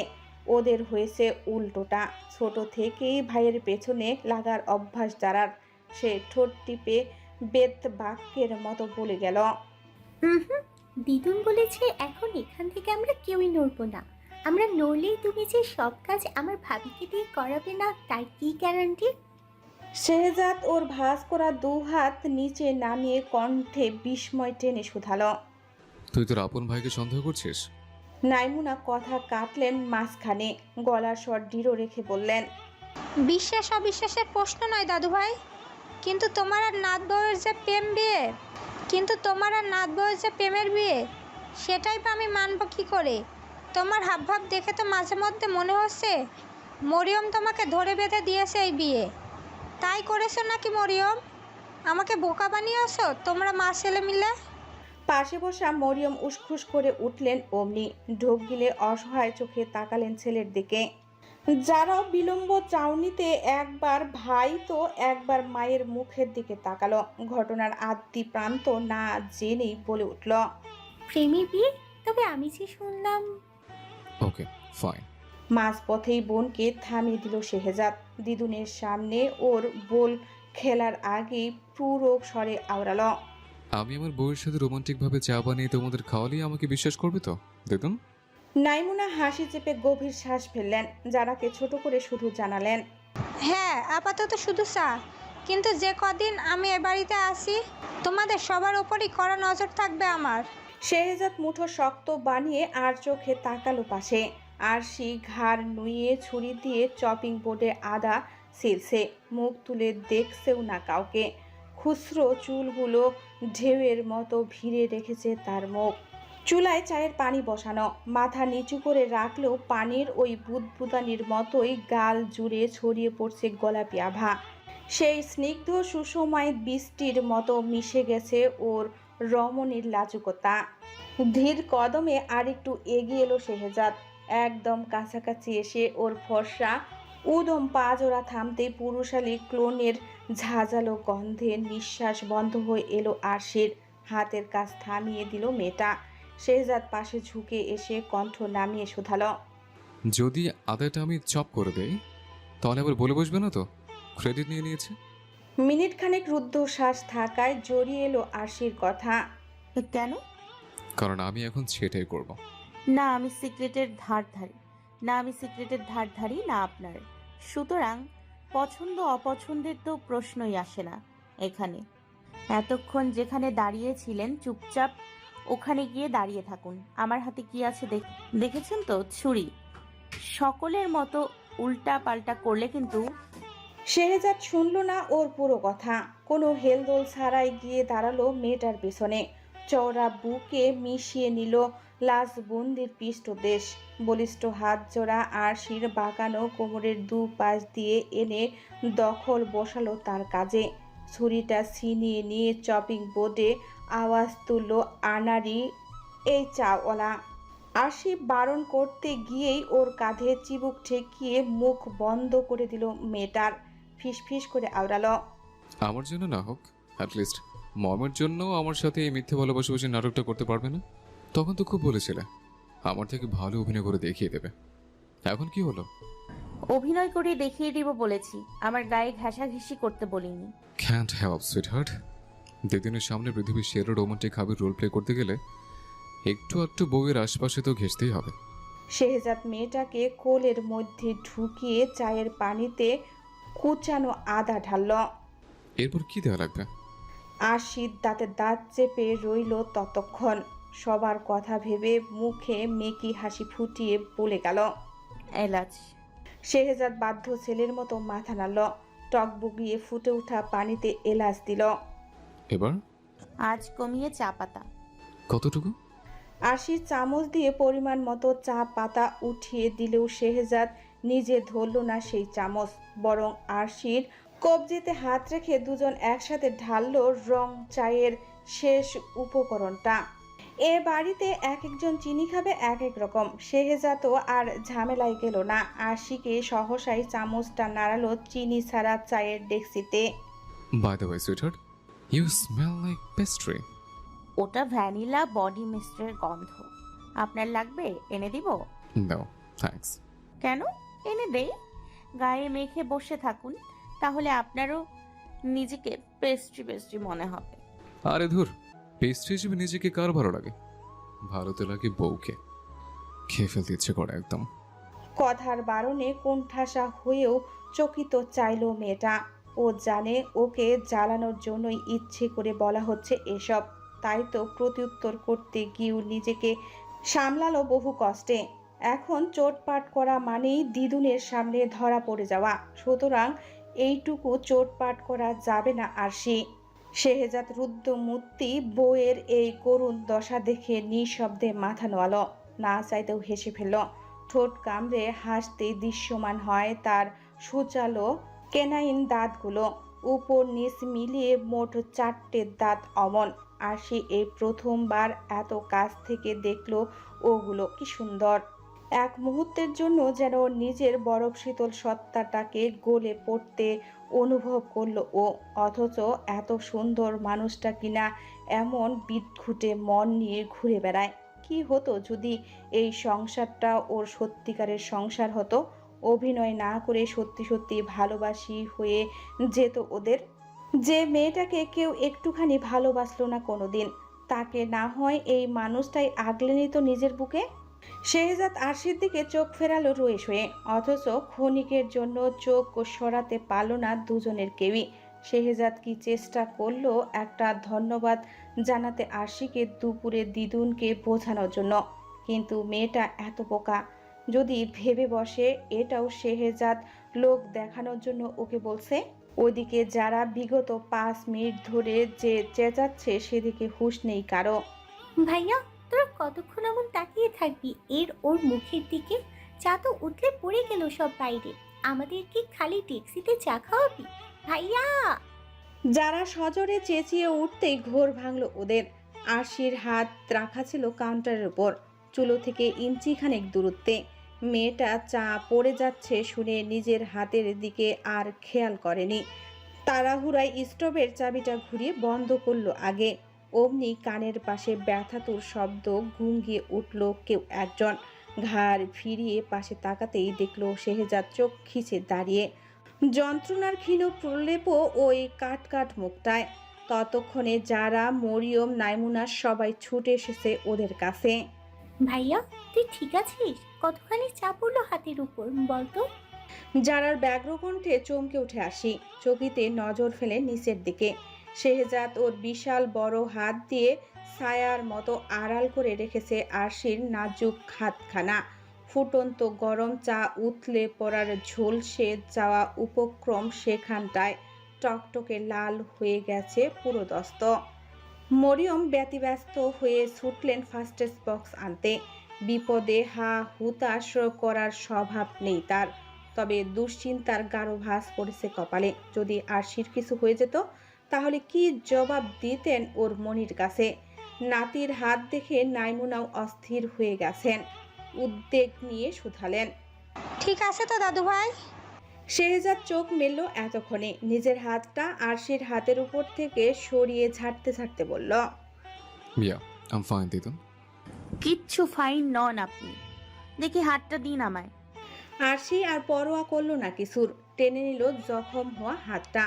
ওদের হয়েছে উল্টোটা। ছোট থেকেই ভাইয়ের পেছনে লাগার অভ্যাস যারার। সে ঠোঁট টিপে বেদ বাক্যের মতো বলে গেল, দিদুন বলেছে এখন এখান থেকে আমরা কেউই নড়বো না। আমরা নড়লেই তুমি যে সব কাজ আমার ভাবিকে দিয়ে করাবে না তার কি গ্যারান্টি? শেহজাদ ওর ভাঁজ করা দু হাত নিচে নামিয়ে কণ্ঠে বিস্ময় টেনে শুধালো। তুই তোর আপন ভাইকে সন্দেহ করছিস? নাইমুনা কথা কাটলেন মাঝখানে, গলার স্বর দৃঢ় রেখে বললেন, বিশ্বাস অবিশ্বাসের প্রশ্ন নয় দাদু ভাই, কিন্তু তোমার আর নাত বউয়ের যে প্রেমের বিয়ে, সেটাই বা আমি মানব কি করে? তোমার হাবভাব দেখে তো মাঝে মধ্যে মনে হচ্ছে মরিয়ম তোমাকে ধরে বেঁধে দিয়েছে এই বিয়ে। তাই করেছো নাকি মরিয়ম? আমাকে বোকা বানিয়েছো তোমরা মা ছেলে মিলে। পাশে বসা মরিয়ম উসখুস করে উঠলেন। অমনি ঢোক গিলে অসহায় চোখে তাকালেন ছেলের দিকে। যারাও বিলম্ব চাউনিতে একবার ভাই তো একবার মায়ের মুখের দিকে তাকালো। ঘটনার আদ্যি প্রান্ত না জেনেই বলে উঠল, প্রেমী বিয়ে? তবে আমি যে শুনলাম। Okay fine. মাঝপথেই বোনকে থামিয়ে দিল শেহজাদ। দিদুনের সামনে ওর বোল খেলার আগেই পুরো স্বরে আওড়ালো, আমি আমার বউয়ের সাথে রোমান্টিকভাবে চা বানিয়ে তোমাদের খাওয়ালেই আমাকে বিশ্বাস করবে তো দিদুন? নাইমুনা হাসি চেপে গভীর শ্বাস ফেললেন। যারাকে ছোট করে শুধু জানালেন, হ্যাঁ আপাতত শুধু চা, কিন্তু যে কদিন আমি এ বাড়িতে আসি তোমাদের সবার ওপরই কড়া নজর থাকবে আমার। শেহজাদ মুঠো শক্ত বানিয়ে আর চোখে তাকালো পাশে। আরশি ঘাড় নুইয়ে ছুরি দিয়ে চপিং বোর্ডে আদা ছিলছে, মুখ তুলে দেখছেও না কাউকে। খুচরো চুলগুলো ঢেউয়ের মতো ভিড়ে রেখেছে তার মুখ। চুলায় চায়ের পানি বসানো, মাথা নিচু করে রাখলেও পানির ওই বুদবুদানির মতোই গাল জুড়ে ছড়িয়ে পড়ছে গোলাপি আভা। সেই স্নিগ্ধ সুষময় বৃষ্টির মতো মিশে গেছে ওর রমণীর লাজুকতা। ধীর কদমে আরেকটু এগিয়ে এলো শেহজাদ। একদম কাছাকাছি এসে ওর ফর্সা উদম পা জোড়া থামতে পুরুষালী ক্লোনের ঝাঁঝালো গন্ধে নিঃশ্বাস বন্ধ হয়ে এলো আরশির। হাতের কাজ থামিয়ে দিল মেয়েটা। শেহজাদ পাশে ঝুঁকে এসে কণ্ঠ নামিয়ে শুধালো, যদি আদাটা আমি চপ করে দেই তাহলে আবার বলে বসবে না তো ক্রেডিট নিয়ে নিয়েছে? মিনিট খানেক রুদ্ধশ্বাস থাকায় জড়িয়ে এলো আরশির কথা। কেন? কারণ আমি এখন সেটাই করব। না আমি সিক্রেটের ধার ধারি না আপনার। সুতরাং পছন্দ অপছন্দের তো প্রশ্নই আসে না এখানে। এতক্ষণ যেখানে দাঁড়িয়েছিলেন চুপচাপ ওখানে গিয়ে দাঁড়িয়ে থাকুন। আমার হাতে কি আছে দেখেছেন তো, ছুরি। সকলের মতো উল্টা পাল্টা করলে কিন্তু। শেহজাদ শুনল না ওর পুরো কথা। কোনো হেলদোল ছাড়াই গিয়ে দাঁড়ালো মেয়েটার পেছনে। চওড়া বুকে মিশিয়ে নিল লাশবন্দির পৃষ্ঠদেশ। বলিষ্ঠ হাত জোড়া আরশির বাঁকানো কোমরের দু পাশ দিয়ে এনে দখল বসালো তার কাজে। ছুরিটা ছিনিয়ে নিয়ে চপিং বোর্ডে আওয়াজ তুলল আনারি এই চাওয়ালা। আরশি বারণ করতে গিয়েই ওর কাঁধে চিবুক ঠেকিয়ে মুখ বন্ধ করে দিল মেয়েটার। ফিসফিস করে আওড়ালো, আমার জন্য না হোক, অ্যাটলিস্ট মমের জন্য আমার সাথে এই মিথ্যে ভালোবাসা বসে নাটকটা করতে পারবে না? তখন তো খুব বলেছিলে আমার থেকে ভালো অভিনয় করে দেখিয়ে দেবে। এখন কি হলো? অভিনয় করে দেখিয়ে দিব বলেছি, আমার গায়ে ঘেঁষাঘেঁষি করতে বলিনি। Can't help sweetheart. দিদিনের সামনে পৃথিবীর সেরা রোমান্টিক হাবির রোল প্লে করতে গেলে একটু বউয়ের আশপাশে তো ঘেঁষতেই হবে। শেহজাদ মেয়েটাকে কোলের মধ্যে ঢুকিয়ে চায়ের পানিতে কুচানো আদা ঢালল। এরপর কি দেওয়া লাগবে? আরশি দাঁতে দাঁত চেপে রইল ততক্ষণ। সবার কথা ভেবে মুখে মেকি হাসি ফুটিয়ে বলে গেল, এলাচ। শেহজাদ বাধ্য ছেলের মতো মাথা নাড়ল। টক বুগিয়ে ফুটে ওঠা পানিতে এলাচ দিল। এবার আজ কমিয়ে চা পাতা। কতটুকু? আরশি চামচ দিয়ে পরিমাণ মতো চা পাতা উঠিয়ে দিলেও শেহজাদ নিজে ধরল না সেই চামচ, বরং আরশির কবজিতে হাত রেখে দুজন একসাথে ঢালল রং চায়ের শেষ উপকরণটা। এ বাড়িতে এক একজন চিনি খাবে এক এক রকম। শেহজাদও আর ঝামেলায় গেল না। আরশিকে সহসাই চামচটা নাড়ালো চিনি ছাড়া চায়ের ডেক্সিতে। By the way sweetheart, you smell like pastry. ওটা ভ্যানিলা বডি মিস্টের গন্ধ। আপনার লাগবে? এনে দিব? No thanks. কেন? এনে দেই। গায়ে মেখে বসে থাকুন, তাহলে আপনারও নিজেকে পেস্ট্রি মনে হবে। আরে ধুর, পেস্ট্রি হিসেবে নিজেকে কার ভালো লাগে? ভালো তো লাগে বউকে। খেয়ে ফেলতে ইচ্ছে করে একদম। কথার বারণে কোণঠাসা হয়েও চকিত চাইল মেয়েটা। ও জানে ওকে জ্বালানোর জন্যই ইচ্ছে করে বলা হচ্ছে এসব, তাই তো প্রত্যুত্তর করতে গিয়েও নিজেকে সামলালো বহু কষ্টে। এখন চোটপাট করা মানেই দিদুনের সামনে ধরা পড়ে যাওয়া, সুতরাং এইটুকু চোটপাট করা যাবে না আরশি। শেহজাদ রুদ্রমূর্তি বউয়ের এই করুণ দশা দেখে নিঃশব্দে মাথা নোয়ালো, না চাইতেও হেসে ফেলল। ঠোঁট কামড়ে হাসতে দৃশ্যমান হয় তার সুচালো কেনাইন দাঁতগুলো, উপর নিচ মিলিয়ে মোট 4টে দাঁত অমন। আরশি এই প্রথমবার এত কাছ থেকে দেখলো ওগুলো, কি সুন্দর। এক মুহূর্তের জন্য যেন নিজের বরফ শীতল সত্তাটাকে গলে পড়তে অনুভব করলো ও, অথচ এত সুন্দর মানুষটা কিনা এমন বিদঘুটে মন নিয়ে ঘুরে বেড়ায়। কি হতো যদি এই সংসারটা ওর সত্যিকারের সংসার হতো, অভিনয় না করে সত্যি সত্যি ভালোবাসি হয়ে যেত ওদের। যে মেয়েটাকে কেউ একটুখানি ভালোবাসলো না কোনোদিন, তাকে না হয় এই মানুষটাই আগলে নিত নিজের বুকে। শেহজাদ আরশির দিকে চোখ ফেরালো রয়ে শোয়ে, অথচ ক্ষণিকের জন্য চোখ সরাতে পারল না দুজনের কেউই। শেহজাদ কি চেষ্টা করলো একটা ধন্যবাদ জানাতে আরশিকে দুপুরে দিদুনকে বোঝানোর জন্য, কিন্তু মেয়েটা এত বোকা, যদি ভেবে বসে এটাও শেহজাদ লোক দেখানোর জন্য ওকে বলছে। ওদিকে যারা বিগত 5 মিনিট ধরে যে চেঁচাচ্ছে সেদিকে হুঁশ নেই কারো। ভাইয়া, তোরা কতক্ষণ এমন তাকিয়ে থাকবি ওর মুখের দিকে? চা তো উঠলে পড়ে গেল সব বাইরে। আমাদের কি খালি ট্যাক্সিতে চা খাওয়াবি ভাইয়া? যারা সজোরে চেঁচিয়ে উঠতেই ঘোর ভাঙল ওদের। আরশির হাত রাখা ছিল কাউন্টারের উপর, চুলো থেকে ইঞ্চিখানেক দূরত্বে। মেয়েটা চা পড়ে যাচ্ছে শুনে নিজের হাতের দিকে আর খেয়াল করেনি, তাড়াহুড়ায় স্টোভের চাবিটা ঘুরিয়ে বন্ধ করলো আগে। অমনি কানের পাশে ব্যথাতুর শব্দ ঘুঙ্গিয়ে উঠল কেউ একজন। ঘাড় ফিরিয়ে পাশে তাকাতেই দেখলো শেহজাদ চোখ খিচে দাঁড়িয়ে, যন্ত্রণার ক্ষীণ প্রলেপও ওই কাট কাট মুখটায়। ততক্ষণে যারা, মরিয়ম, নাইমুনা সবাই ছুটে এসেছে ওদের কাছে। ভাইয়া, তুই ঠিক আছিস? কতখানি চা পড়লো হাতের উপর বলতো? যারার ব্যগ্রকণ্ঠে চমকে উঠে আসি, চকিতে নজর ফেলে নিচের দিকে। শেহজাদ ওর বিশাল বড় হাত দিয়ে ছায়ার মতো আড়াল করে রেখেছে আরশির নাজুক হাতখানা। ফুটন্ত গরম চা উতলে পড়ার ঝলসে যাওয়া উপক্রম সেখানটায় টকটকে লাল হয়ে গেছে পুরো দস্ত। মরিয়ম ব্যতিব্যস্ত হয়ে ছুটলেন ফার্স্টেস বক্স আনতে। বিপদে হা হুতাশ করার স্বভাব নেই তার, তবে দুশ্চিন্তার গাঢ় ভাঁজ পড়েছে কপালে। যদি আরশির কিছু হয়ে যেত তাহলে কি জবাব দিতেন ওর মনির কাছে? নাতির হাত দেখে নাইমুনাও অস্থির হয়ে গেছেন, উদ্বেগ নিয়ে শুধালেন, ঠিক আছে তো দাদু ভাই? শেহজাদ চোখ মেলল এতক্ষণে, নিজের হাতটা আরশির হাতের উপর থেকে সরিয়ে ঝাড়তে ঝাড়তে বলল, মিয়া আম ফাইন দিদুন। কিচ্ছু ফাইন নন আপনি, দেখি হাতটা দিন আমায়। আরশি আর পরোয়া করলো না কিছুর, টেনে নিল জখম হওয়া হাতটা।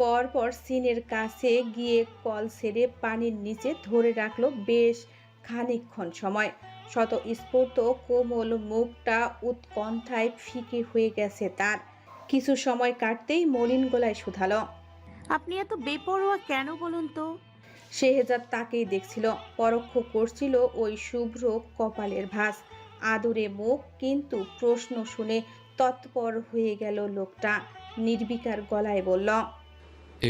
পরপর সিনের কাছে গিয়ে কল সেরে পানির নিচে ধরে রাখলো বেশ খানিকক্ষণ সময়। স্বতঃস্ফূর্ত কোমল মুখটা উৎকণ্ঠায় ফিকে হয়ে গেছে তার। কিছু সময় কাটতেই মলিন গলায় শুধালো, আপনি এত বেপরোয়া কেন বলুন তো? শেহজাদ তাকেই দেখছিল, পরোক্ষ করছিল ওই শুভ্র কপালের ভাঁজ, আদরে মুখ, কিন্তু প্রশ্ন শুনে তৎপর হয়ে গেল লোকটা। নির্বিকার গলায় বলল,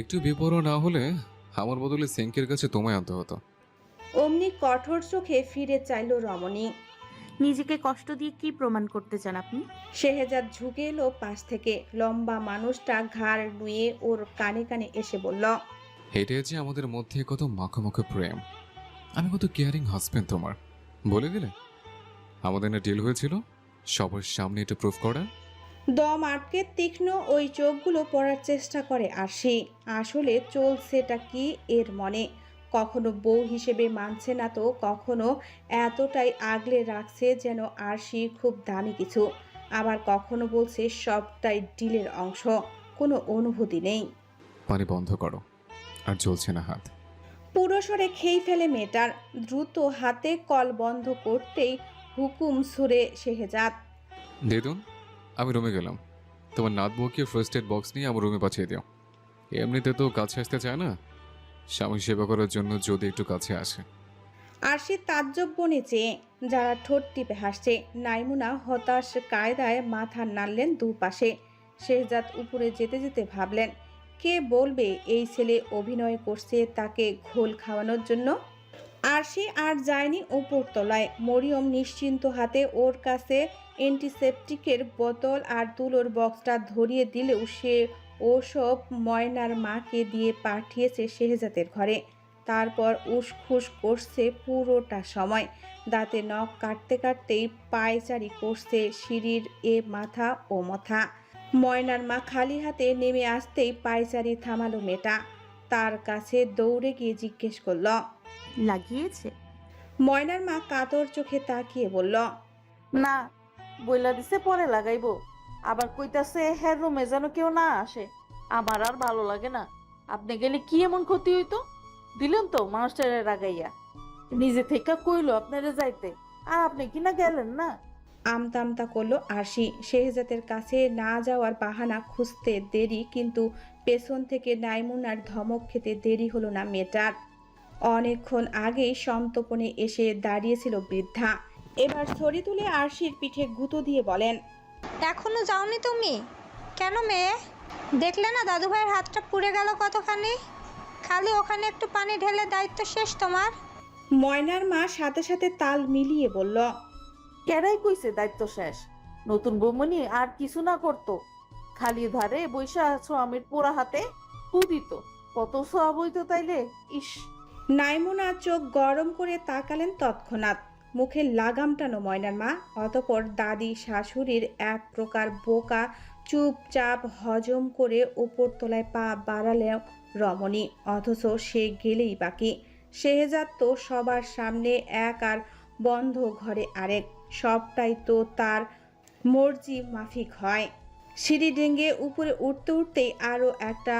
একটু বিপরোয়া না হলে আমার বদলে সেঙ্কের কাছে তোমায় আনতে হতো। অমনি কঠোর চোখে ফিরে চাইল রমণী। নিজেকে কষ্ট দিয়ে কি প্রমাণ করতে চান আপনি? শেহজাদ ঝুঁকে এলো পাশ থেকে, লম্বা মানুষটা ঘাড় নুয়ে ওর কানে কানে এসে বলল, হেঁটে যে আমাদের মধ্যে কত মাখো প্রেম, আমি কত কেয়ারিং হাজবেন্ড তোমার, বলে দিলে আমাদের না ডিল হয়েছিল সবার সামনে এটা প্রুফ করা। দম আটকে তীক্ষ্ণ ওই চোখগুলো পড়ার চেষ্টা করে আরশি। আসলে চলছেটা কি এর মনে? কখনো বউ হিসেবে মানছে না তো কখনো এতটাই আগলে রাখছে যেন আরশি খুব দামি কিছু, আবার কখনো বলছে সবটাই ডিলের অংশ, কোনো অনুভূতি নেই। পানি বন্ধ করো, আর চলছে না হাত। পুরোসরে খেই ফেলে মেয়েটার, দ্রুত হাতে কল বন্ধ করতেই হুকুম সুরে শেহজাদ, দিদুন আমি রুমে গেলাম, তোমার নাত বউকে ফার্স্ট এড বক্স নিয়ে আমার রুমে পাঠিয়ে দিও। এমনিতে তো কাছে আসতে চায় না, স্বামী সেবা করার জন্য যদি একটু কাছে আসে। আরশি তাজ্জব বনে চেয়ে যারা ঠোঁট টিপে হাসছে। নাইমুনা হতাশ কায়দায় মাথা নাড়লেন দুপাশে। শেহজাদ উপরে যেতে যেতে ভাবলেন, কে বলবে এই ছেলে অভিনয় করছে তাকে ঘোল খাওয়ানোর জন্য। আরশি আর যায়নি উপরতলায়। মরিয়ম নিশ্চিন্ত হাতে ওর কাছে অ্যান্টিসেপটিকের বোতল আর তুলোর বক্সটা ধরিয়ে দিলেও সে ওসব ময়নার মাকে দিয়ে পাঠিয়েছে শেহজাদের ঘরে। তারপর উসখুস করছে পুরোটা সময়। দাঁতে নখ কাটতে কাটতেই পায়চারি করছে সিঁড়ির এ মাথা ও মাথা। ময়নার মা খালি হাতে নেমে আসতেই পায়চারি থামালো মেয়েটা। তার কাছে দৌড়ে গিয়ে জিজ্ঞেস করল। লাগিয়েছে? ময়নার মা কাতর চোখে তাকিয়ে বলল, না, বইলা দিছে পরে লাগাইবো। আবার কইতাছে হের রুমে যেন কেউ না আসে। আমার আর ভালো লাগে না। আপনি গেলে কি এমন ক্ষতি হইতো? দিলেন তো মানুষটারে রাগাইয়া। নিজে থেকে কইলো আপনারে যাইতে, আর আপনি কি না গেলেন না? আমতামতা করলো আরশি। শেহজাদের কাছে না যাওয়ার বাহানা খুঁজতে দেরি, কিন্তু পেছন থেকে নাইমুনার ধমক খেতে দেরি হলো না মেয়েটার। অনেকক্ষণ আগেই সন্তপনে এসে দাঁড়িয়েছিল বৃদ্ধা। এবার ছড়ি তুলে আরশির পিঠে গুঁতো দিয়ে বলেন, এখনো যাওনি তুমি? কেন মেয়ে? দেখলে না দাদুভাইয়ের হাতটা পুড়ে গেল কতখানি? খালি ওখানে একটু পানি ঢেলে দায়িত্ব শেষ তোমার। ময়নার মা সাথে সাথে তাল মিলিয়ে বলল, কেডাই কইছে দায়িত্ব শেষ? নতুন বৌমনি আর কিছু না করতো, খালি ধারে বৈশা স্বামীর পোড়া হাতে ফু দিত। কত সব হইতো তাইলে। ইস! নাইমুনা চোখ গরম করে তাকালেন তৎক্ষণাৎ। মুখে লাগাম টানো ময়নার মা। অতপর দাদি শাশুড়ির এক প্রকার বোকা চুপচাপ হজম করে উপরতলায় পা বাড়ালেও রমণী, অথচ সে গেলেই বাকি। শেহজাদ তো সবার সামনে এক আর বন্ধ ঘরে আরেক, সবটাই তো তার মর্জি মাফিক হয়। সিঁড়ি ডেঙ্গে উপরে উঠতে উঠতেই আরও একটা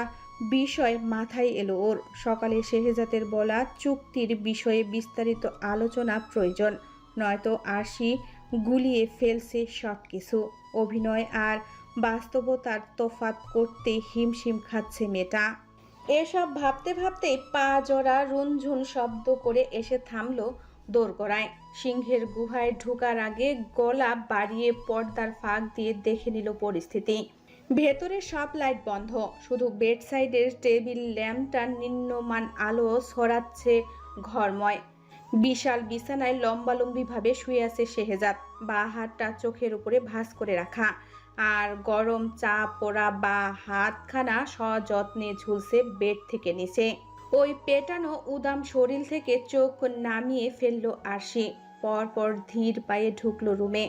বিষয় মাথায় এলো ওর। সকালে শেহজাদের বলা চুক্তির বিষয়ে বিস্তারিত আলোচনা প্রয়োজন, নয়তো আরশি গুলিয়ে ফেলছে সব কিছু। অভিনয় আর বাস্তবতার তফাৎ করতে হিমশিম খাচ্ছে মেয়েটা। এসব ভাবতে ভাবতে পা জোড়া রুনঝুন শব্দ করে এসে থামলো দোরগোড়ায়। সিংহের গুহায় ঢোকার আগে গলা বাড়িয়ে পর্দার ফাঁক দিয়ে দেখে নিল পরিস্থিতি। ভেতরে সব লাইট বন্ধ, শুধু বেড সাইডের টেবিল ল্যাম্পটা নিম্নমান আলো ছড়াচ্ছে ঘরময়। বিশাল বিছানায় লম্বালম্বিভাবে শুয়ে আছে শেহজাদ, বা হাতটা চোখের উপরে ভাঁজ করে রাখা, আর গরম চা পোড়া বা হাতখানা সযত্নে ঝুলছে বেড থেকে নিচে। ওই পেটানো উদাম শরীর থেকে চোখ নামিয়ে ফেললো আরশি। পরপর ধীর পায়ে ঢুকলো রুমে।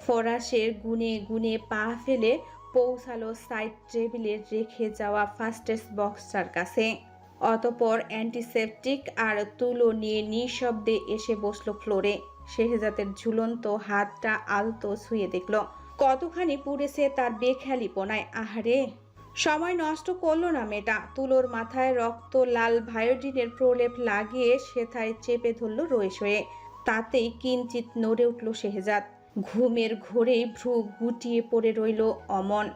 ফরাসের গুনে গুনে পা ফেলে পৌঁছালো সাইড টেবিলে রেখে যাওয়া ফাস্টেস্ট বক্সটার কাছে। অতপর অ্যান্টিসেপটিক আর তুলো নিয়ে নিঃশব্দে এসে বসলো ফ্লোরে। শেহজাদের ঝুলন্ত হাতটা আলতো ছুঁয়ে দেখল কতখানি পুড়েছে তার বেখেয়ালিপনায়। আহারে, সময় নষ্ট করলো না মেয়েটা। তুলোর মাথায় রক্ত লাল ভায়োডিনের প্রলেপ লাগিয়ে সেথায় চেপে ধরলো রয়েস হয়ে। তাতেই কিঞ্চিত নড়ে উঠল শেহজাদ। ঘুমের ঘোরেই ভ্রু গুটিয়ে পড়ে রইল অমন।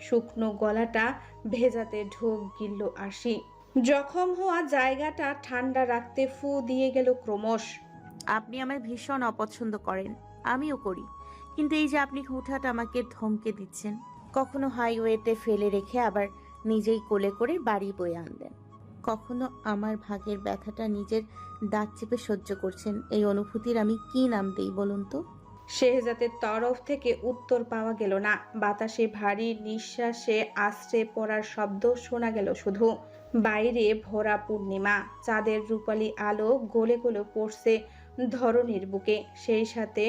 শুকনো গলাটা ভেজাতে ঢোক গিলল আরশি। জখম হওয়া জায়গাটা ঠান্ডা রাখতে ফু দিয়ে গেল ক্রমশ। আপনি আমার ভীষণ অপছন্দ করেন, আমিও করি, কিন্তু এই যে আপনি হুটহাট আমাকে ধমকে দিচ্ছেন, কখনো হাইওয়েতে ফেলে রেখে আবার নিজেই কোলে করে বাড়ি বয়ে আনলেন, কখনো আমার ভাগের ব্যথাটা নিজের দাঁত চেপে সহ্য করছেন, এই অনুভূতির আমি কি নাম দেই বলুন তো? শেহজাদের তরফ থেকে উত্তর পাওয়া গেল না। বাতাসে ভারী নিঃশ্বাসে আশ্রে পড়ার শব্দ শোনা গেল শুধু। বাইরে ভরা পূর্ণিমা, চাঁদের রূপালী আলো গলে গলে পড়ছে ধরণীর বুকে। সেই সাথে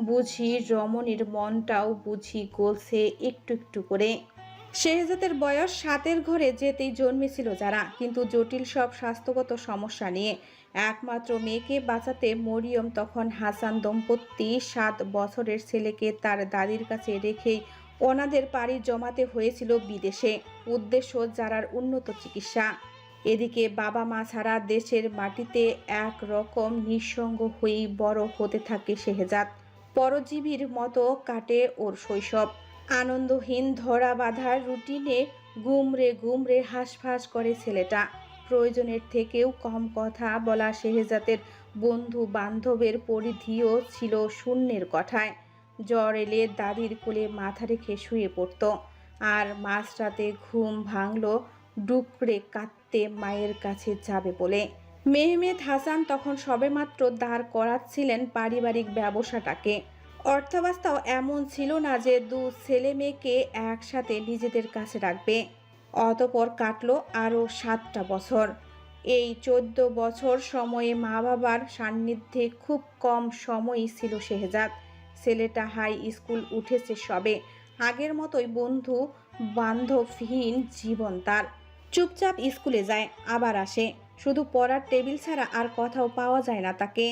বুঝি রমণীর মনটাও বুঝি গলছে একটু একটু করে। শেহজাদের বয়স 7-এর ঘরে যেতেই জন্মেছিল যারা, কিন্তু জটিল সব স্বাস্থ্যগত সমস্যা নিয়ে। একমাত্র মেয়েকে বাঁচাতে মরিয়ম তখন হাসান দম্পতি 7 বছরের ছেলেকে তার দাদির কাছে রেখেই ওনাদের পাড়ি জমাতে হয়েছিল বিদেশে। উদ্দেশ্য যারার উন্নত চিকিৎসা। এদিকে বাবা মা ছাড়া দেশের মাটিতে এক রকম নিঃসঙ্গ হয়েই বড় হতে থাকে শেহজাদ। পরজীবীর মতো কাটে ওর শৈশব। আনন্দহীন ধরা বাঁধার রুটিনে গুমরে গুমরে হাঁসফাঁস করে ছেলেটা। প্রয়োজনের থেকেও কম কথা বলা শেহজাদের বন্ধু বান্ধবের পরিধিও ছিল শূন্যের কথায়। জ্বর এলে দাদির কোলে মাথা রেখে শুয়ে পড়ত, আর মাঝরাতে ঘুম ভাঙল ডুকরে কাঁদতে মায়ের কাছে যাবে বলে। মেহমেদ হাসান তখন সবেমাত্র দাঁড় করাচ্ছিলেন পারিবারিক ব্যবসাটাকে। অর্থাবস্থাও এমন ছিল না যে দু ছেলে মেয়েকে একসাথে নিজেদের কাছে রাখবে। অতপর কাটলো আরও 7টা বছর। এই 14 বছর সময়ে মা বাবার সান্নিধ্যে খুব কম সময়ই ছিল শেহজাদ। ছেলেটা হাই স্কুল উঠেছে সবে, আগের মতোই বন্ধু বান্ধবহীন জীবন তার। চুপচাপ স্কুলে যায়, আবার আসে, শুধু পড়ার টেবিল ছাড়া আর কথাও পাওয়া যায় না তাকে।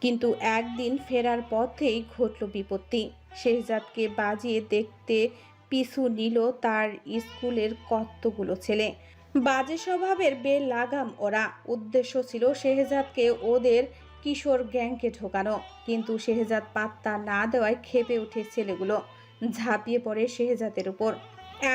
কিন্তু একদিন ফেরার পথেই ঘটল বিপত্তি। শেহজাদকে বাজিয়ে দেখতে পিছু নিল তার স্কুলের কতগুলো ছেলে। বাজে স্বভাবের বেলাগাম ওরা। উদ্দেশ্য ছিল শেহজাদকে ওদের কিশোর গ্যাংকে ঢোকানো। কিন্তু শেহজাদ পাত্তা না দেওয়ায় ক্ষেপে উঠে ছেলেগুলো, ঝাঁপিয়ে পড়ে শেহজাদের উপর।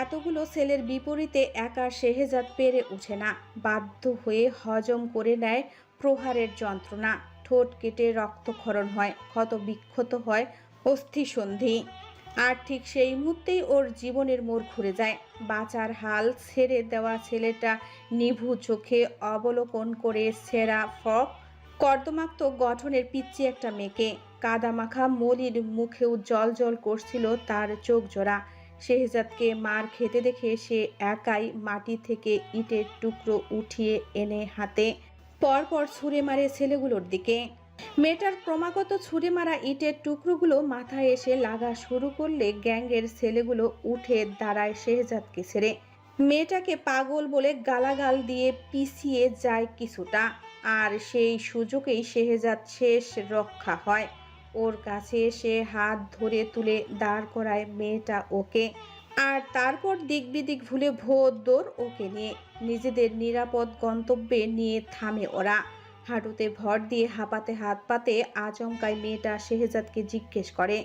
এতগুলো ছেলের বিপরীতে একা শেহজাদ পেরে ওঠে না, বাধ্য হয়ে হজম করে নেয় প্রহারের যন্ত্রণা। ঠোঁট কেটে রক্তক্ষরণ হয়, ক্ষত বিক্ষত হয় অস্থিসন্ধি। আর ঠিক সেই মুহূর্তেই ওর জীবনের মোড় ঘুরে যায়। বাঁচার হাল ছেড়ে দেওয়া ছেলেটা নিভু চোখে অবলোকন করে ছেঁড়া ফ্রক, কর্দমাক্ত গঠনের পিচ্চি একটা মেয়েকে। কাদামাখা মলির মুখেও জল জল করছিল তার চোখ জোড়া। শেহজাদকে মার খেতে দেখে সে একাই মাটি থেকে ইটের টুকরো উঠিয়ে এনে হাতে পরপর ছুঁড়ে মারে ছেলেগুলোর দিকে। মেয়েটার ক্রমাগত ছুঁড়ে মারা ইটের টুকরোগুলো মাথায় এসে লাগা শুরু করলে গ্যাংয়ের ছেলেগুলো উঠে দাঁড়ায় শেহজাদকে ছেড়ে। মেয়েটাকে পাগল বলে গালাগাল দিয়ে পিছিয়ে যায় কিছুটা, আর সেই সুযোগেই শেহজাদ শেষ রক্ষা হয়। ওর কাছে এসে হাত ধরে তুলে দাঁড় করায় মেয়েটা ওকে, আর তারপর দিক বিদিক ভুলে ভোর দৌড় ওকে নিয়ে। নিজেদের নিরাপদ গন্তব্যে নিয়ে থামে ওরা। হাঁটুতে ভর দিয়ে হাঁপাতে হাত পাতে আচমকায় মেয়েটা শেহজাদকে জিজ্ঞেস করে,